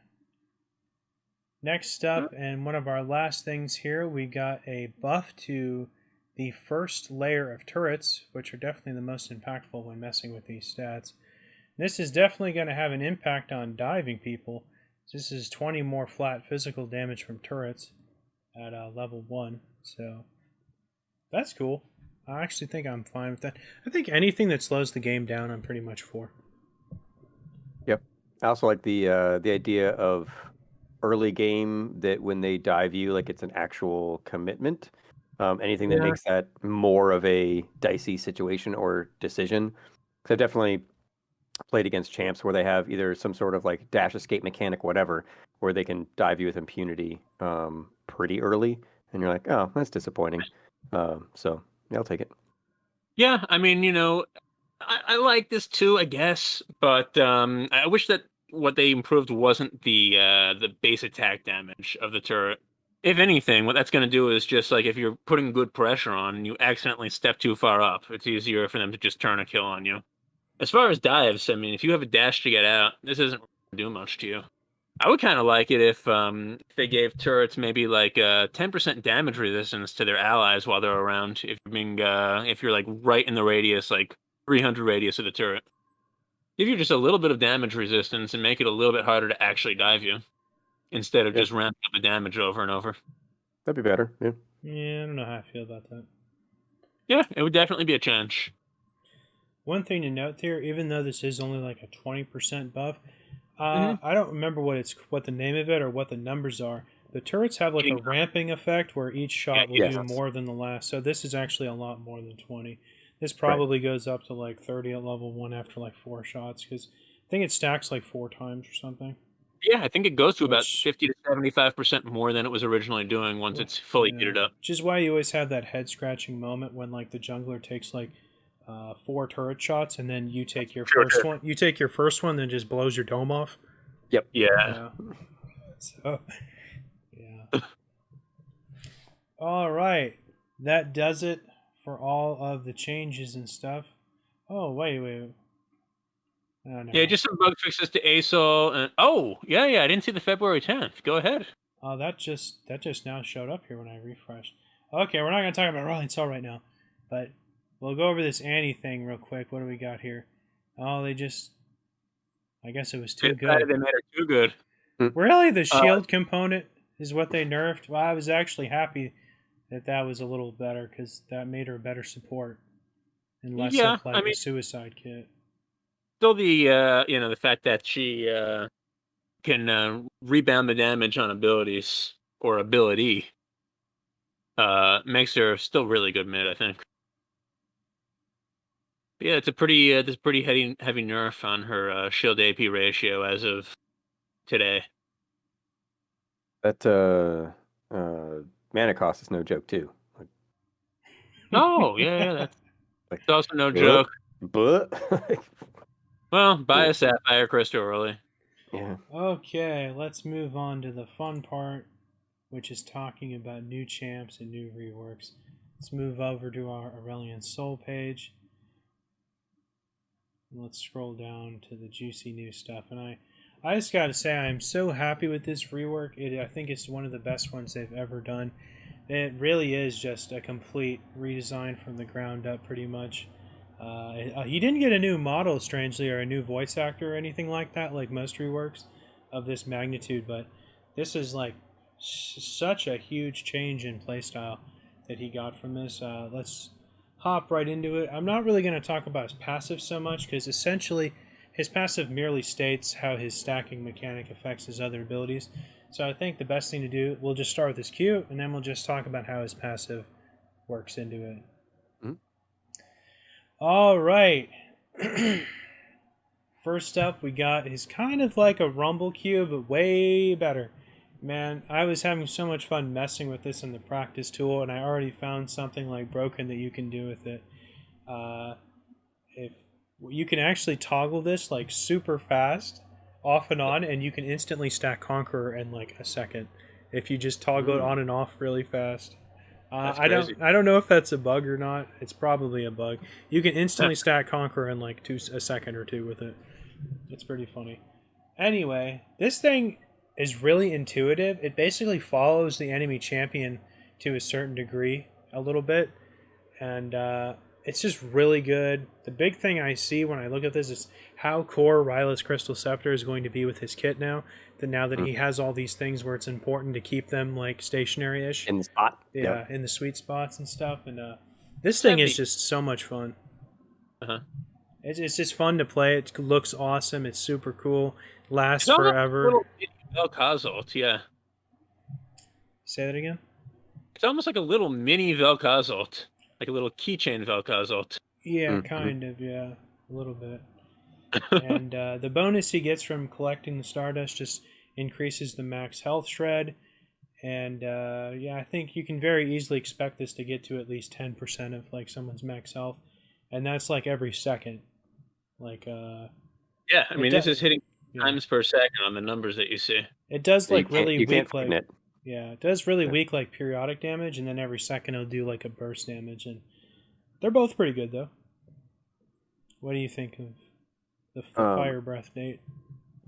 Next up, and one of our last things here, we got a buff to the first layer of turrets, which are definitely the most impactful when messing with these stats. This is definitely going to have an impact on diving people. This is 20 more flat physical damage from turrets at level 1, so that's cool. I actually think I'm fine with that. I think anything that slows the game down, I'm pretty much for. Yep. I also like the idea of early game that when they dive you, like it's an actual commitment. Anything that makes that more of a dicey situation or decision. Because I've definitely played against champs where they have either some sort of like dash escape mechanic, whatever, where they can dive you with impunity pretty early, and you're like, oh, that's disappointing. So yeah, I'll take it. Yeah, I mean, I like this too, I guess, but I wish that what they improved wasn't the base attack damage of the turret. If anything, what that's going to do is just like if you're putting good pressure on and you accidentally step too far up, it's easier for them to just turn a kill on you. As far as dives, I mean, if you have a dash to get out, this isn't going to do much to you. I would kind of like it if they gave turrets maybe like 10% damage resistance to their allies while they're around. If you're like right in the radius, like 300 radius of the turret, give you just a little bit of damage resistance and make it a little bit harder to actually dive you instead of Yeah. just ramping up the damage over and over. That'd be better. Yeah. Yeah, I don't know how I feel about that. Yeah, it would definitely be a change. One thing to note here, even though this is only like a 20% buff, Mhm. I don't remember what the name of it or what the numbers are. The turrets have like a Getting- ramping effect where each shot will yes. do more than the last. So this is actually a lot more than 20. This probably goes up to like 30 at level 1 after like 4 shots because I think it stacks like 4 times or something. Yeah, I think it goes to about Which- 50 to 75% more than it was originally doing once it's fully Yeah. heated up. Which is why you always have that head scratching moment when like the jungler takes like 4 turret shots and then you take your Sure, first sure. one. You take your first one, then just blows your dome off. Yeah. Yeah. So, yeah. All right. That does it for all of the changes and stuff. Oh, wait. Oh, no. Yeah, just some bug fixes to ASOL and yeah, I didn't see the February 10th. Go ahead. Oh, that just now showed up here when I refreshed. Okay, we're not going to talk about Rolling Soul right now, but we'll go over this Annie thing real quick. What do we got here? Oh, I guess it was too They good. made it too good. Really, the shield component is what they nerfed? Well, I was actually happy that was a little better because that made her a better support and less Yeah, of like I mean- a suicide kit. Still the fact that she can rebound the damage on abilities or ability makes her still really good mid, I think. But yeah, it's a pretty heavy nerf on her shield AP ratio as of today. That mana cost is no joke too. Like, Oh, yeah, that's like also no but- joke. But Well, buy Yeah. a Sapphire Crystal early. yeah. Okay, let's move on to the fun part, which is talking about new champs and new reworks. Let's move over to our Aurelion Soul page. Let's scroll down to the juicy new stuff. And I just got to say, I'm so happy with this rework. I think it's one of the best ones they've ever done. It really is just a complete redesign from the ground up, pretty much. He didn't get a new model, strangely, or a new voice actor or anything like that, like most reworks of this magnitude. But this is like such a huge change in playstyle that he got from this. Let's hop right into it. I'm not really going to talk about his passive so much because essentially his passive merely states how his stacking mechanic affects his other abilities. So I think the best thing to do, we'll just start with his Q and then we'll just talk about how his passive works into it. Mhm. All right. First up, we got his kind of like a Rumble Q, but way better. Man, I was having so much fun messing with this in the practice tool, and I already found something like broken that you can do with it. If you can actually toggle this like super fast, off and on, and you can instantly stack Conqueror in like a second if you just toggle it on and off really fast. That's I crazy. don't know if that's a bug or not. It's probably a bug. You can instantly stack Conqueror in like a second or two with it. It's pretty funny. Anyway, this thing is really intuitive. It basically follows the enemy champion to a certain degree, a little bit, and it's just really good. The big thing I see when I look at this is how core Ryla's Crystal Scepter is going to be with his kit now. Now that he has all these things where it's important to keep them like stationary-ish. In the spot. Yeah, in the sweet spots and stuff. And this thing is just so much fun. Uh-huh. It's just fun to play. It looks awesome. It's super cool. Lasts It's almost forever. a little Vel'Kozolt, yeah. Say that again? It's almost like a little mini Vel'Kozolt, like a little keychain Vel'Kozolt. Yeah, kind of. Yeah, a little bit. And the bonus he gets from collecting the Stardust just increases the max health shred. And I think you can very easily expect this to get to at least 10% of like someone's max health. and that's like every second. Like Yeah, I It mean, does- this is hitting yeah. times per second on the numbers that you see. It does like really you can't weak like frighten it. yeah, it does really Yeah. weak like periodic damage, and then every second it'll do like a burst damage, and they're both pretty good though. What do you think of the fire breath, Nate?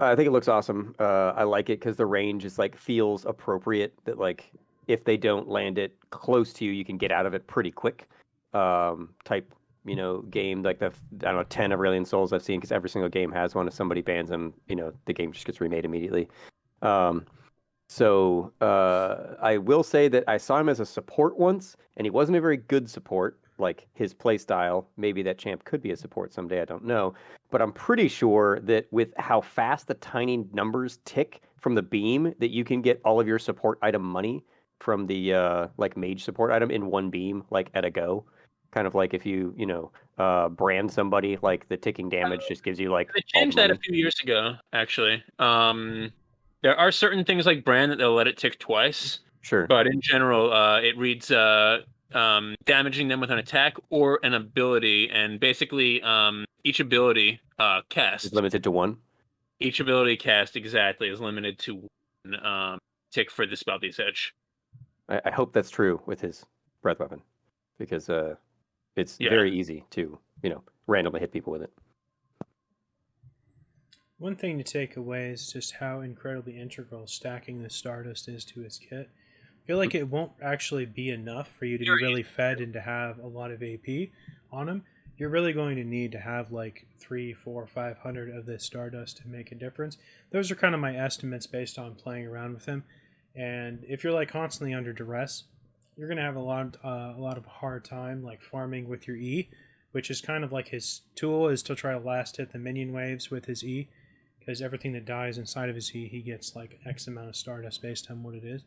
I think it looks awesome. I like it because the range is like feels appropriate. That like if they don't land it close to you, you can get out of it pretty quick. Type game like the I don't know 10 Aurelion Souls I've seen because every single game has one. If somebody bans them, the game just gets remade immediately. So I will say that I saw him as a support once, and he wasn't a very good support. Like his play style, maybe that champ could be a support someday. I don't know, but I'm pretty sure that with how fast the tiny numbers tick from the beam, that you can get all of your support item money from the like mage support item in one beam, like at a go. Kind of like if you brand somebody, like the ticking damage just gives you like They all the changed that a money. few years ago, actually. There are certain things like brand that they'll let it tick twice, Sure. but in general, it reads damaging them with an attack or an ability, and basically each ability It's cast. limited to one. Each ability cast exactly is limited to one tick for the spell usage. I hope that's true with his breath weapon, because it's Yeah. very easy to randomly hit people with it. One thing to take away is just how incredibly integral stacking the Stardust is to his kit. I feel like it won't actually be enough for you to be really fed and to have a lot of AP on him. You're really going to need to have like 3, 4, 500 of this Stardust to make a difference. Those are kind of my estimates based on playing around with him. And if you're like constantly under duress, you're going to have a lot of hard time like farming with your E, which is kind of like his tool is to try to last hit the minion waves with his E, because everything that dies inside of his E, he gets like X amount of Stardust based on what it is.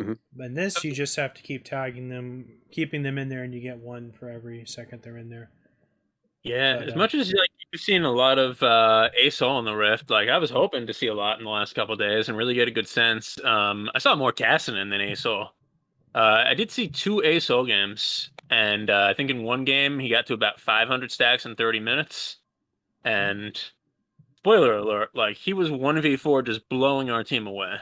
Mm-hmm. And this, you just have to keep tagging them, keeping them in there, and you get one for every second they're in there. Yeah, But, as much as like you've seen a lot of ASOL in the Rift, like I was hoping to see a lot in the last couple of days and really get a good sense. I saw more Cassinan than ASOL. I did see 2 ASOL games, and I think in one game he got to about 500 stacks in 30 minutes. And spoiler alert, like he was 1v4 just blowing our team away.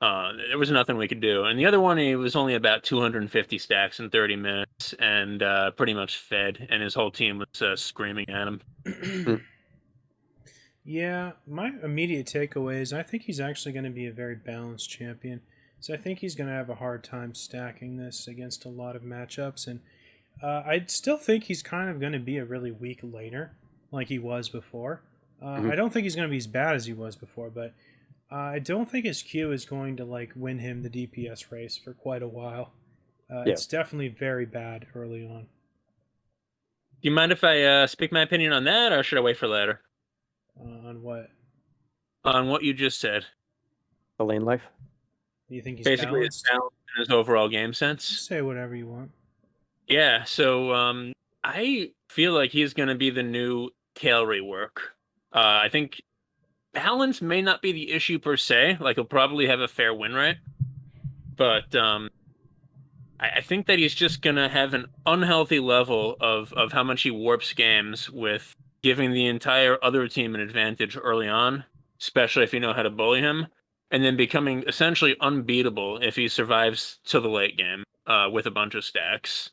There was nothing we could do. And the other one, he was only about 250 stacks in 30 minutes and pretty much fed, and his whole team was screaming at him. yeah, my immediate takeaway is I think he's actually going to be a very balanced champion. So I think he's going to have a hard time stacking this against a lot of matchups. And I still think he's kind of going to be a really weak laner like he was before. I don't think he's going to be as bad as he was before, but I don't think his Q is going to like win him the DPS race for quite a while. It's definitely very bad early on. Do you mind if I speak my opinion on that, or should I wait for later? On what? On what you just said. The lane life. Do you think he's Basically, balanced? it's balanced in his overall game sense. Say whatever you want. Yeah, so I feel like he's going to be the new Kale rework. I think balance may not be the issue per se. Like he'll probably have a fair win rate, but I think that he's just gonna have an unhealthy level of how much he warps games with giving the entire other team an advantage early on, especially if you know how to bully him, and then becoming essentially unbeatable if he survives to the late game with a bunch of stacks.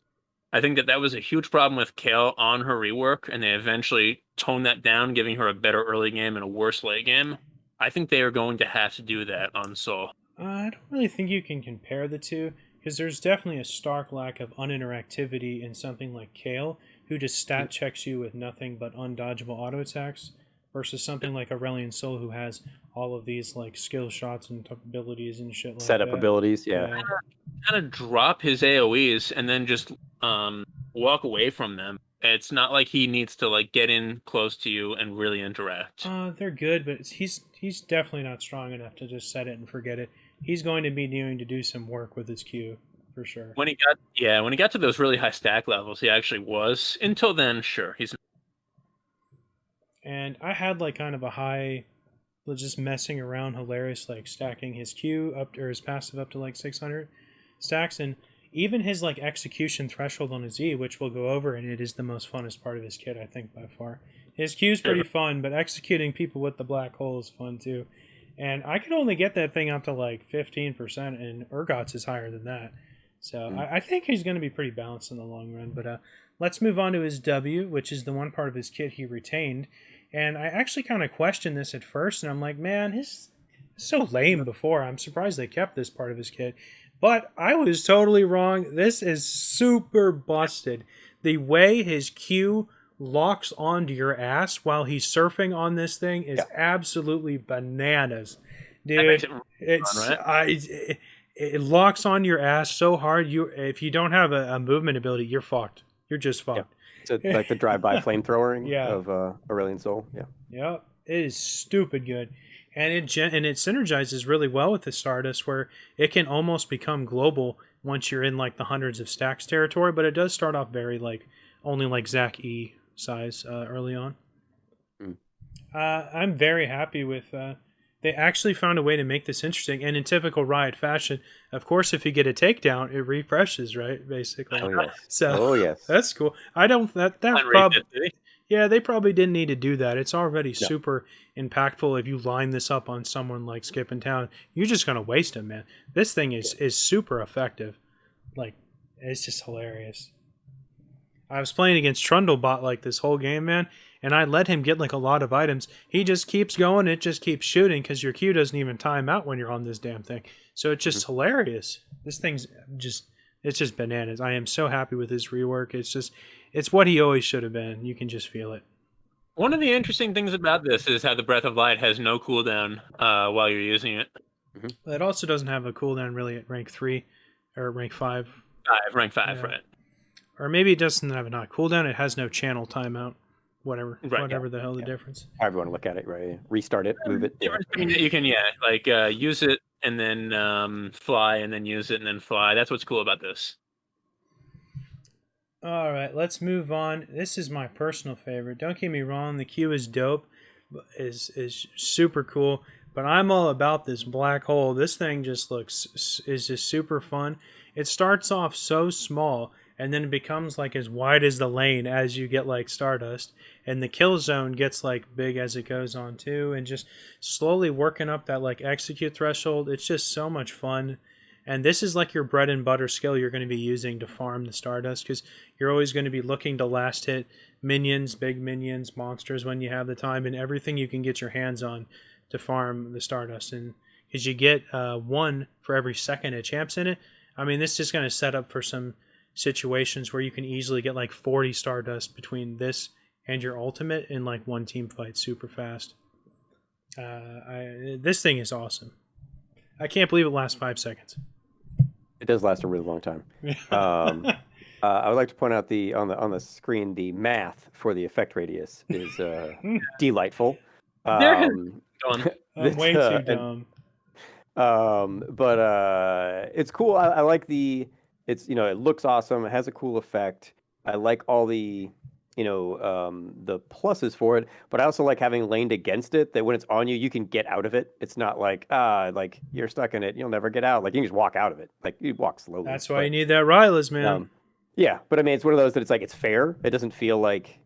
I think that was a huge problem with Kale on her rework, and they eventually toned that down, giving her a better early game and a worse late game. I think they are going to have to do that on Soul. I don't really think you can compare the two, because there's definitely a stark lack of uninteractivity in something like Kale, who just stat checks you with nothing but undodgeable auto attacks, versus something like Aurelion Sol, who has all of these like skill shots and abilities and shit like Setup that. abilities, yeah. Kind of drop his AoEs and then just walk away from them. It's not like he needs to like get in close to you and really interact. They're good, but he's definitely not strong enough to just set it and forget it. He's going to be needing to do some work with his Q for sure. When he got to those really high stack levels, he actually was. Until then, sure, he's. And I had like kind of a high, just messing around, hilarious, like stacking his Q up or his passive up to like 600 stacks, and even his like execution threshold on his E, which we'll go over, and it is the most funnest part of his kit, I think, by far. His Q is pretty fun, but executing people with the black hole is fun too. And I could only get that thing up to like 15%, and Urgot's is higher than that. So I think he's going to be pretty balanced in the long run. But let's move on to his W, which is the one part of his kit he retained. And I actually kind of questioned this at first, and I'm like, man, his so lame before. I'm surprised they kept this part of his kit. But I was totally wrong. This is super busted. The way his Q locks onto your ass while he's surfing on this thing is absolutely bananas. Dude, it locks on your ass so hard. If you don't have a movement ability, you're fucked. You're just fucked. So like the drive-by flamethrowering Yeah. of Aurelion Sol. Yeah. Yep. It is stupid good. And it synergizes really well with the Stardust, where it can almost become global once you're in like the hundreds of stacks territory, but it does start off very like only like Zach E size early on. I'm very happy with they actually found a way to make this interesting, and in typical Riot fashion, of course, if you get a takedown, it refreshes, right? Basically. Oh yes. So that's cool. I don't that probably yeah, they probably didn't need to do that. It's already super impactful. If you line this up on someone like Skip in Town, you're just gonna waste him, man. This thing is super effective. Like, it's just hilarious. I was playing against Trundlebot like this whole game, man, and I let him get like a lot of items. He just keeps going, it just keeps shooting because your Q doesn't even time out when you're on this damn thing. So it's just hilarious. This thing's it's just bananas. I am so happy with his rework. It's what he always should have been. You can just feel it. One of the interesting things about this is how the Breath of Light has no cooldown while you're using it. It also doesn't have a cooldown really at rank 3 or rank 5. Rank 5, right. Or maybe it doesn't have a not cooldown. It has no channel timeout. Whatever the hell the difference. However you want to look at it, right? Restart it, move it. You can use it and then fly, and then use it and then fly. That's what's cool about this. All right, let's move on. This is my personal favorite. Don't get me wrong, the Q is dope, is super cool, but I'm all about this black hole. This thing just is just super fun. It starts off so small, and then it becomes like as wide as the lane as you get like Stardust, and the kill zone gets like big as it goes on too, and just slowly working up that like execute threshold. It's just so much fun. And this is like your bread and butter skill you're going to be using to farm the Stardust, because you're always going to be looking to last hit minions, big minions, monsters when you have the time, and everything you can get your hands on to farm the Stardust. And because you get 1 for every second a champ's in it, I mean, this is going to set up for some situations where you can easily get like 40 Stardust between this and your ultimate in like one team fight super fast. This thing is awesome. I can't believe it lasts 5 seconds. It does last a really long time. I would like to point out on the screen the math for the effect radius is delightful. I'm way too dumb. But it's cool. I like it looks awesome. It has a cool effect. I like all the the pluses for it, but I also like having laned against it, that when it's on you, you can get out of it. It's not like you're stuck in it, you'll never get out. Like, you can just walk out of it. Like, you walk slowly. That's why you need that Rylas, man. Yeah, but I mean, it's one of those that it's like, it's fair. It doesn't feel like,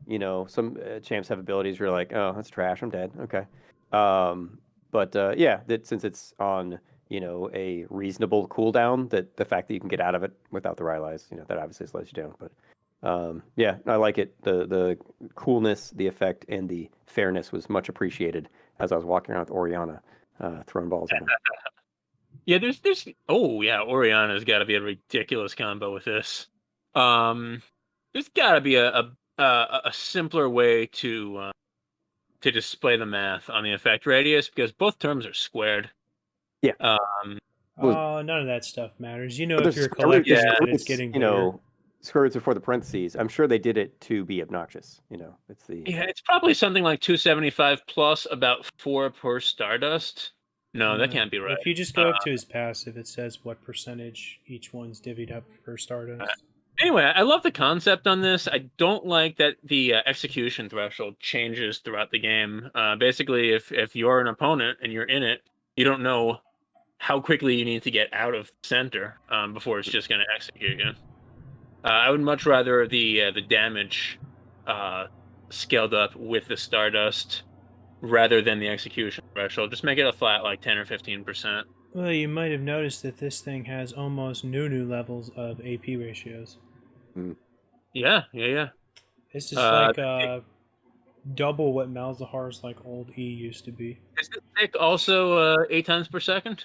some champs have abilities where you're like, oh, that's trash, I'm dead. Okay. That since it's on, a reasonable cooldown, that the fact that you can get out of it without the Rylai's, that obviously slows you down. But I like it. The coolness, the effect, and the fairness was much appreciated as I was walking around with Oriana, throwing balls at him. Yeah, Oriana's got to be a ridiculous combo with this. There's got to be a simpler way to display the math on the effect radius, because both terms are squared. Yeah. None of that stuff matters. If you're collecting, it's getting bigger. Square roots before the parentheses. I'm sure they did it to be obnoxious. It's probably something like 275 plus about 4 per Stardust. No, that can't be right. If you just go up to his passive, it says what percentage each one's divvied up per Stardust. Anyway, I love the concept on this. I don't like that the execution threshold changes throughout the game. Basically, if you're an opponent and you're in it, you don't know how quickly you need to get out of center before it's just going to execute you. I would much rather the damage scaled up with the Stardust rather than the execution threshold. Just make it a flat like 10 or 15%. Well, you might have noticed that this thing has almost new levels of AP ratios. Yeah. This is like double what Malzahar's like old E used to be. Is the tick also 8 times per second?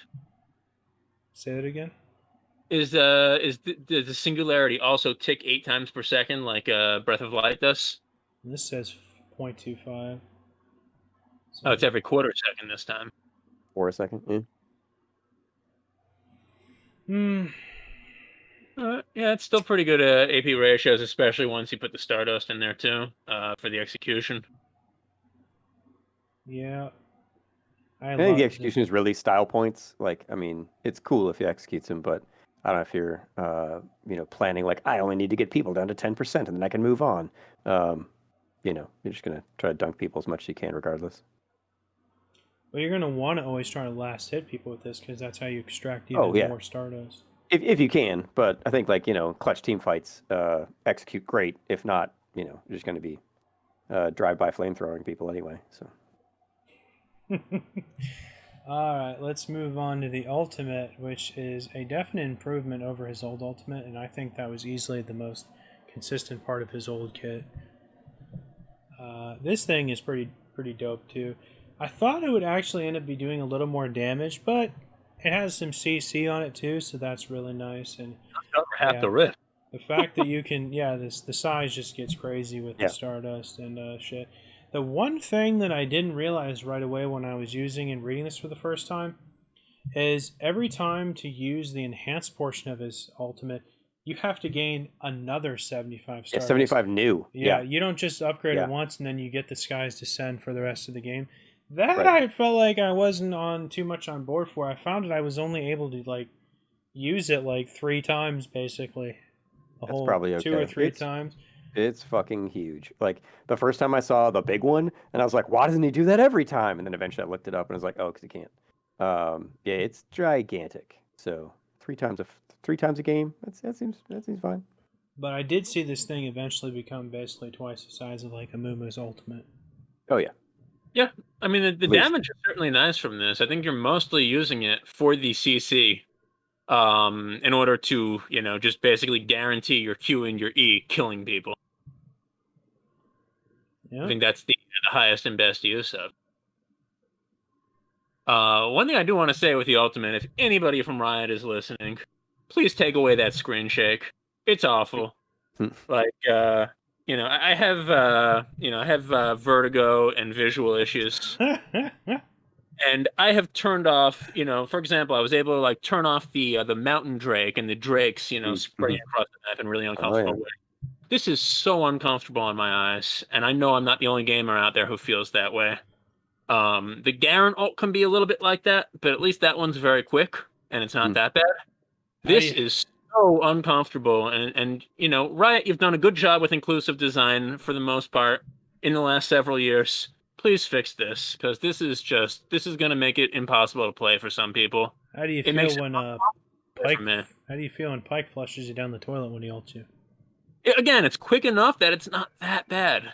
Say that again. Is the singularity also tick 8 times per second like Breath of Light does? And this says 0.25. So Oh, it's every quarter second this time. For a second. Yeah. Yeah, it's still pretty good AP ratios, especially once you put the Stardust in there too for the execution. Yeah. I think the execution is really style points. Like, I mean, it's cool if you execute them, but I don't know if you're, planning like I only need to get people down to 10% and then I can move on. You're just gonna try to dunk people as much as you can, regardless. Well, you're gonna want to always try to last hit people with this because that's how you extract even more Stardust. If you can, but I think clutch team fights execute great. If not, you're just going to be drive-by flamethrowing people anyway. So. All right, let's move on to the ultimate, which is a definite improvement over his old ultimate, and I think that was easily the most consistent part of his old kit. This thing is pretty dope too. I thought it would actually end up be doing a little more damage, but it has some CC on it too, so that's really nice. And half the rift. The fact that you can, the size just gets crazy with the Stardust and shit. The one thing that I didn't realize right away when I was using and reading this for the first time is every time to use the enhanced portion of his ultimate, you have to gain another 75 Stardust. Yeah, 75 new. Yeah, you don't just upgrade it once and then you get the Sky's Descent for the rest of the game. That Right. I felt like I wasn't on too much on board for. I found that I was only able to use it 3 times basically. That's probably 2 or 3 times. It's fucking huge. Like the first time I saw the big one, and I was like, "Why doesn't he do that every time?" And then eventually I looked it up, and I was like, "Oh, because he can't." It's gigantic. So 3 times a game. That seems fine. But I did see this thing eventually become basically twice the size of like Amumu's ultimate. Oh yeah. Yeah, I mean the damage is certainly nice from this. I think you're mostly using it for the CC, in order to just basically guarantee your Q and your E killing people. Yeah. I think that's the highest and best use of. One thing I do want to say with the ultimate, if anybody from Riot is listening, please take away that screen shake. It's awful. I have vertigo and visual issues. And I have turned off, for example, I was able to turn off the mountain drake and the drakes, spraying across the map in really uncomfortable way. This is so uncomfortable on my eyes, and I know I'm not the only gamer out there who feels that way. The Garen ult can be a little bit like that, but at least that one's very quick, and it's not that bad. This is so uncomfortable, and Riot, you've done a good job with inclusive design for the most part in the last several years. Please fix this, because this is going to make it impossible to play for some people. How do you feel when Pyke? How do you feel when Pyke flushes you down the toilet when he ults you? Again, it's quick enough that it's not that bad.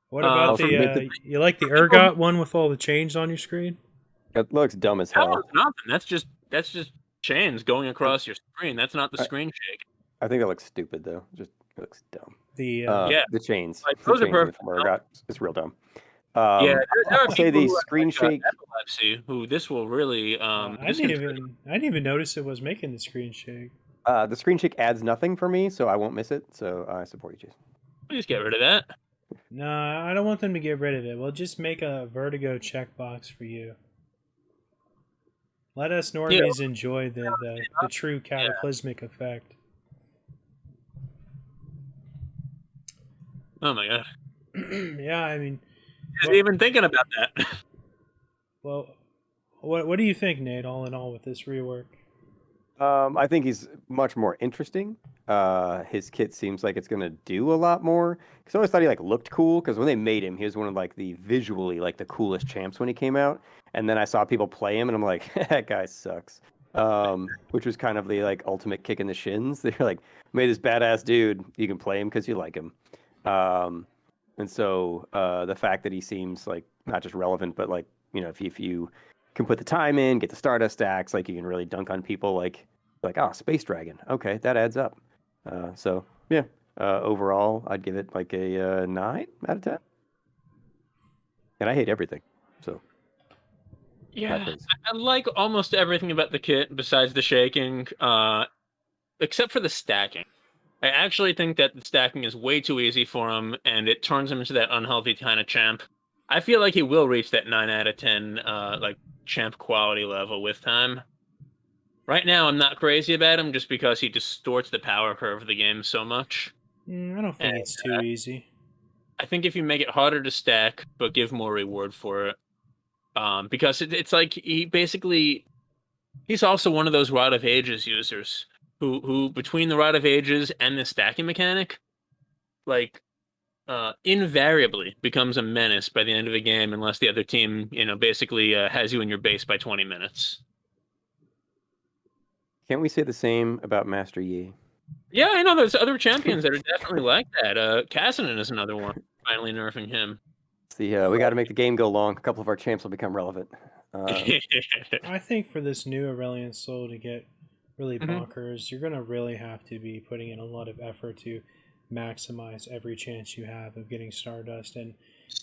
What about you like the Urgot one with all the chains on your screen? It looks dumb as hell. That one's nothing. That's just chains going across your screen. That's not the screen shake. I think it looks stupid though. It looks dumb. The chains. Those are perfect. It's real dumb. There are say the people screen shake. Epilepsy, who this will really. I didn't even notice it was making the screen shake. The screen shake adds nothing for me, so I won't miss it. So I support you, Jason. Please get rid of that. No, I don't want them to get rid of it. We'll just make a vertigo checkbox for you. Let us normies enjoy the true cataclysmic effect. Oh my god. Yeah, I mean, Just even thinking about that. Well, what do you think, Nate? All in all, with this rework, I think he's much more interesting. his kit seems like it's gonna do a lot more. Because I always thought he like looked cool. Because when they made him, he was one of like the visually like the coolest champs when he came out. And then I saw people play him, and I'm like, that guy sucks. Which was kind of the like ultimate kick in the shins. They're like, made this badass dude. You can play him because you like him. Um, and so the fact that he seems like not just relevant, but like if you can put the time in, get the Stardust stacks, like you can really dunk on people. Like oh, Space Dragon. Okay, that adds up. So yeah, overall, I'd give it like a 9 out of 10. And I hate everything. So high Yeah, praise. I like almost everything about the kit besides the shaking, except for the stacking. I actually think that the stacking is way too easy for him, and it turns him into that unhealthy kind of champ. I feel like he will reach that 9 out of 10, like champ quality level with time. Right now, I'm not crazy about him just because he distorts the power curve of the game so much. I don't And think it's too easy. I think if you make it harder to stack, but give more reward for it, because it's like he's also one of those Rod of Ages users who between the Rod of Ages and the stacking mechanic, like invariably becomes a menace by the end of the game unless the other team, basically has you in your base by 20 minutes. Can't we say the same about Master Yi? Yeah, I know there's other champions that are definitely like that. Cassidy is another one. Finally nerfing him. See, we got to make the game go long. A couple of our champs will become relevant. I think for this new Aurelion Soul to get really Mhm. bonkers, you're gonna really have to be putting in a lot of effort to maximize every chance you have of getting Stardust. And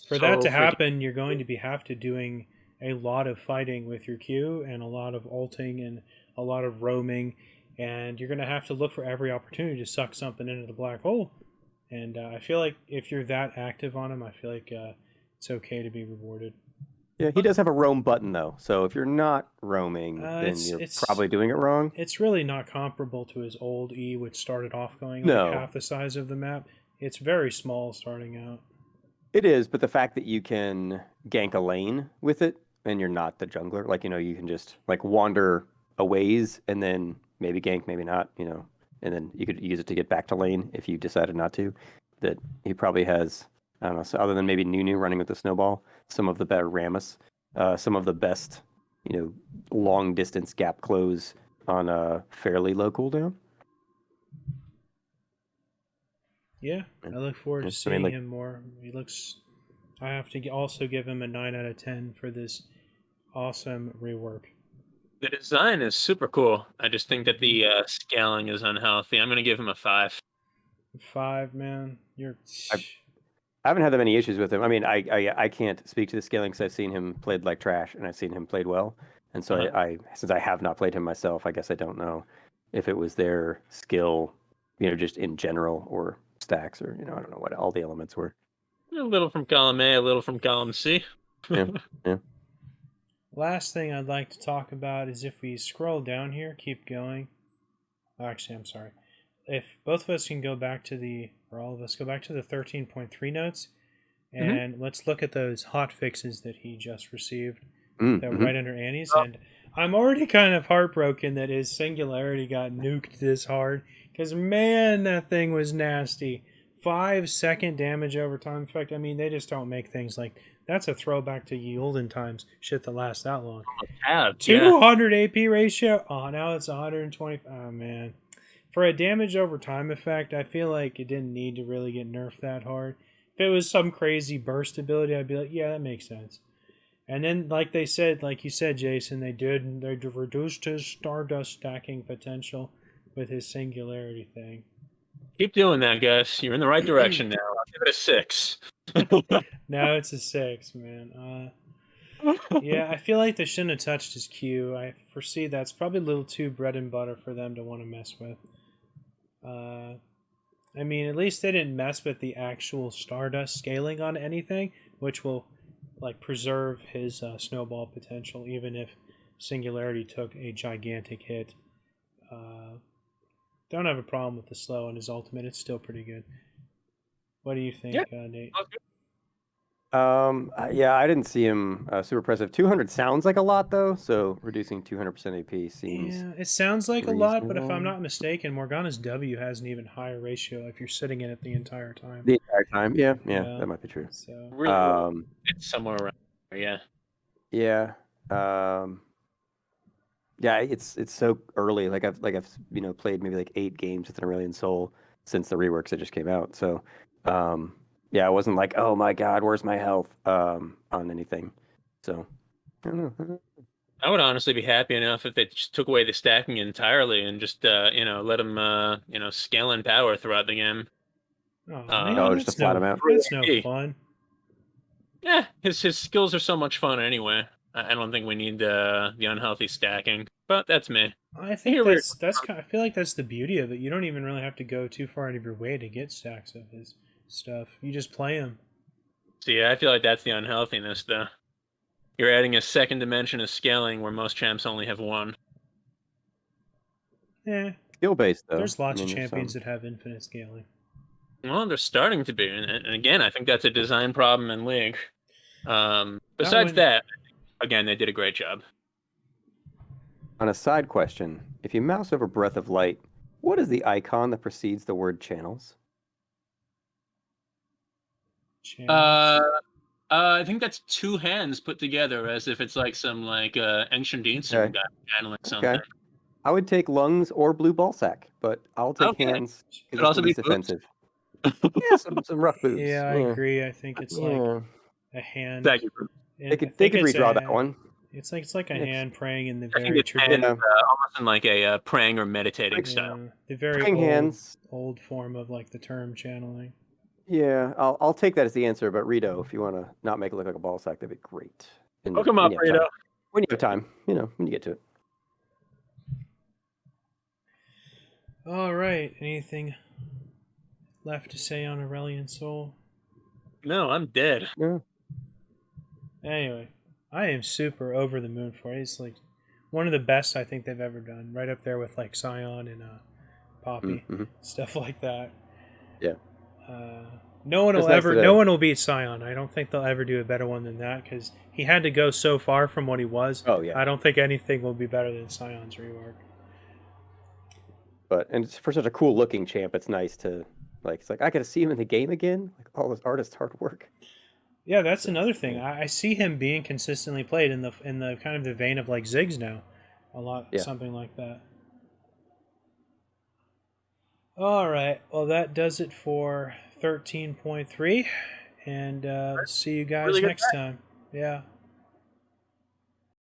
for that So to freaking. happen, you're going to be have to doing a lot of fighting with your Q and a lot of ulting and a lot of roaming, and you're gonna have to look for every opportunity to suck something into the black hole. And I feel like if you're that active on him, I feel like it's okay to be rewarded. Yeah, he does have a roam button though. So if you're not roaming, Uh, then it's you're it's probably doing it wrong. it's really not comparable to his old E, which started off going like No, half the size of the map. It's very small starting out. it is, but the fact that you can gank a lane with it and you're not the jungler, like you can just like wander a ways and then maybe gank, maybe not, and then you could use it to get back to lane if you decided not to. That he probably has, I don't know, so other than maybe Nunu running with the snowball, some of the better Rammus, some of the best, long distance gap close on a fairly low cooldown. Yeah, Yeah. I look forward to I mean, seeing like, him more. He looks. I have to also give him a 9 out of 10 for this awesome rework. The design is super cool. I just think that the scaling is unhealthy. I'm going to give him a 5. 5, man. You're. I haven't had that many issues with him. I mean, I can't speak to the scaling because I've seen him played like trash and I've seen him played well. And so Uh-huh. I since I have not played him myself, I guess I don't know if it was their skill, just in general or stacks or, I don't know what all the elements were. A little from column A, a little from column C. Yeah. Yeah. Last thing I'd like to talk about is if we scroll down here, keep going. Oh, actually, I'm sorry. If both of us can go back to or all of us go back to the 13.3 notes, Mhm. and let's look at those hot fixes that he just received. That Mm-hmm. right under Annie's, and I'm already kind of heartbroken that his singularity got nuked this hard. Because man, that thing was nasty. 5-second damage over time effect. I mean, they just don't make things like that's a throwback to ye olden times. Shit that lasts that long. Yeah. 200 AP ratio. Oh, now it's 120. Oh man, for a damage over time effect, I feel like it didn't need to really get nerfed that hard. If it was some crazy burst ability, I'd be like, yeah, that makes sense. And then, like they said, like you said, Jason, they reduced his Stardust stacking potential with his singularity thing. Keep doing that, guys. You're in the right direction now. I'll give it a 6. Now it's a 6, man. Yeah, I feel like they shouldn't have touched his Q. I foresee that's probably a little too bread and butter for them to want to mess with. I mean, at least they didn't mess with the actual Stardust scaling on anything, which will like preserve his snowball potential, even if Singularity took a gigantic hit. Don't have a problem with the slow and his ultimate. It's still pretty good. What do you Yeah. think, Nate? Yeah, I didn't see him super impressive. 200 sounds like a lot though, so reducing 200% AP seems Yeah, it sounds like a lot, but if I'm reasonable. not mistaken, Morgana's W has an even higher ratio if you're sitting in it the entire time. The entire time, yeah, Yeah, that might be true. so Really, Um, it's somewhere around there, yeah. yeah, um, yeah, it's so early. I've played maybe like 8 games with an Aurelion Soul since the reworks that just came out. So, um, yeah, I wasn't like, oh my God, where's my health on anything. So, I don't know. I would honestly be happy enough if they just took away the stacking entirely and just let him scale in power throughout the game. oh Uh, man, Oh, just to flat him out. that's no Free. fun. Yeah, his skills are so much fun anyway. I don't think we need the unhealthy stacking, but that's me. I I think hear weird. that's kind. I feel like that's the beauty of it. You don't even really have to go too far out of your way to get stacks of his stuff. You just play him. See, I feel like that's the unhealthiness, though. You're adding a second dimension of scaling where most champs only have one. Yeah, Skill based though. there's lots of There's champions some. that have infinite scaling. Well, they're starting to be, and again, I think that's a design problem in League. Besides one- that, again, they did a great job. On a side question, if you mouse over Breath of Light, what is the icon that precedes the word channels? Channels. I think that's two hands put together as if it's like some ancient ancient Okay. guy channeling something. Okay. I would take lungs or blue ball sack, but I'll take Okay. hands Could because it's also the be least boobs. offensive. Yeah, some rough boobs. Yeah, I Yeah. agree. I think it's like Yeah. a hand. Thank you. They And I they think could it's redraw that a. one. It's like a It's, hand praying in the I think very it's hands, yeah. almost in like a praying or meditating style. the very Praying hands. old form of like the term channeling. Yeah, I'll take that as the answer. But Rito, if you want to not make it look like a ball sack, that'd be great. Hook him When up, you have Rito. time. When you have time, when you get to it. All right. Anything left to say on Aurelion Soul? No, I'm dead. Yeah. Anyway, I am super over the moon for it. It's like one of the best I think they've ever done. Right up there with like Scion and Poppy, Mm-hmm. stuff like that. Yeah. No one It's will nice ever. that, No one will beat Scion. I don't think they'll ever do a better one than that because he had to go so far from what he was. Oh yeah. I don't think anything will be better than Scion's rework. And it's for such a cool looking champ, it's nice to it's like I got to see him in the game again. Like all this artist hard work. Yeah, that's another thing. I see him being consistently played in the kind of the vein of like Ziggs now, a lot Yeah. something like that. All right, well that does it for 13.3, and see you guys Really good next time. Yeah.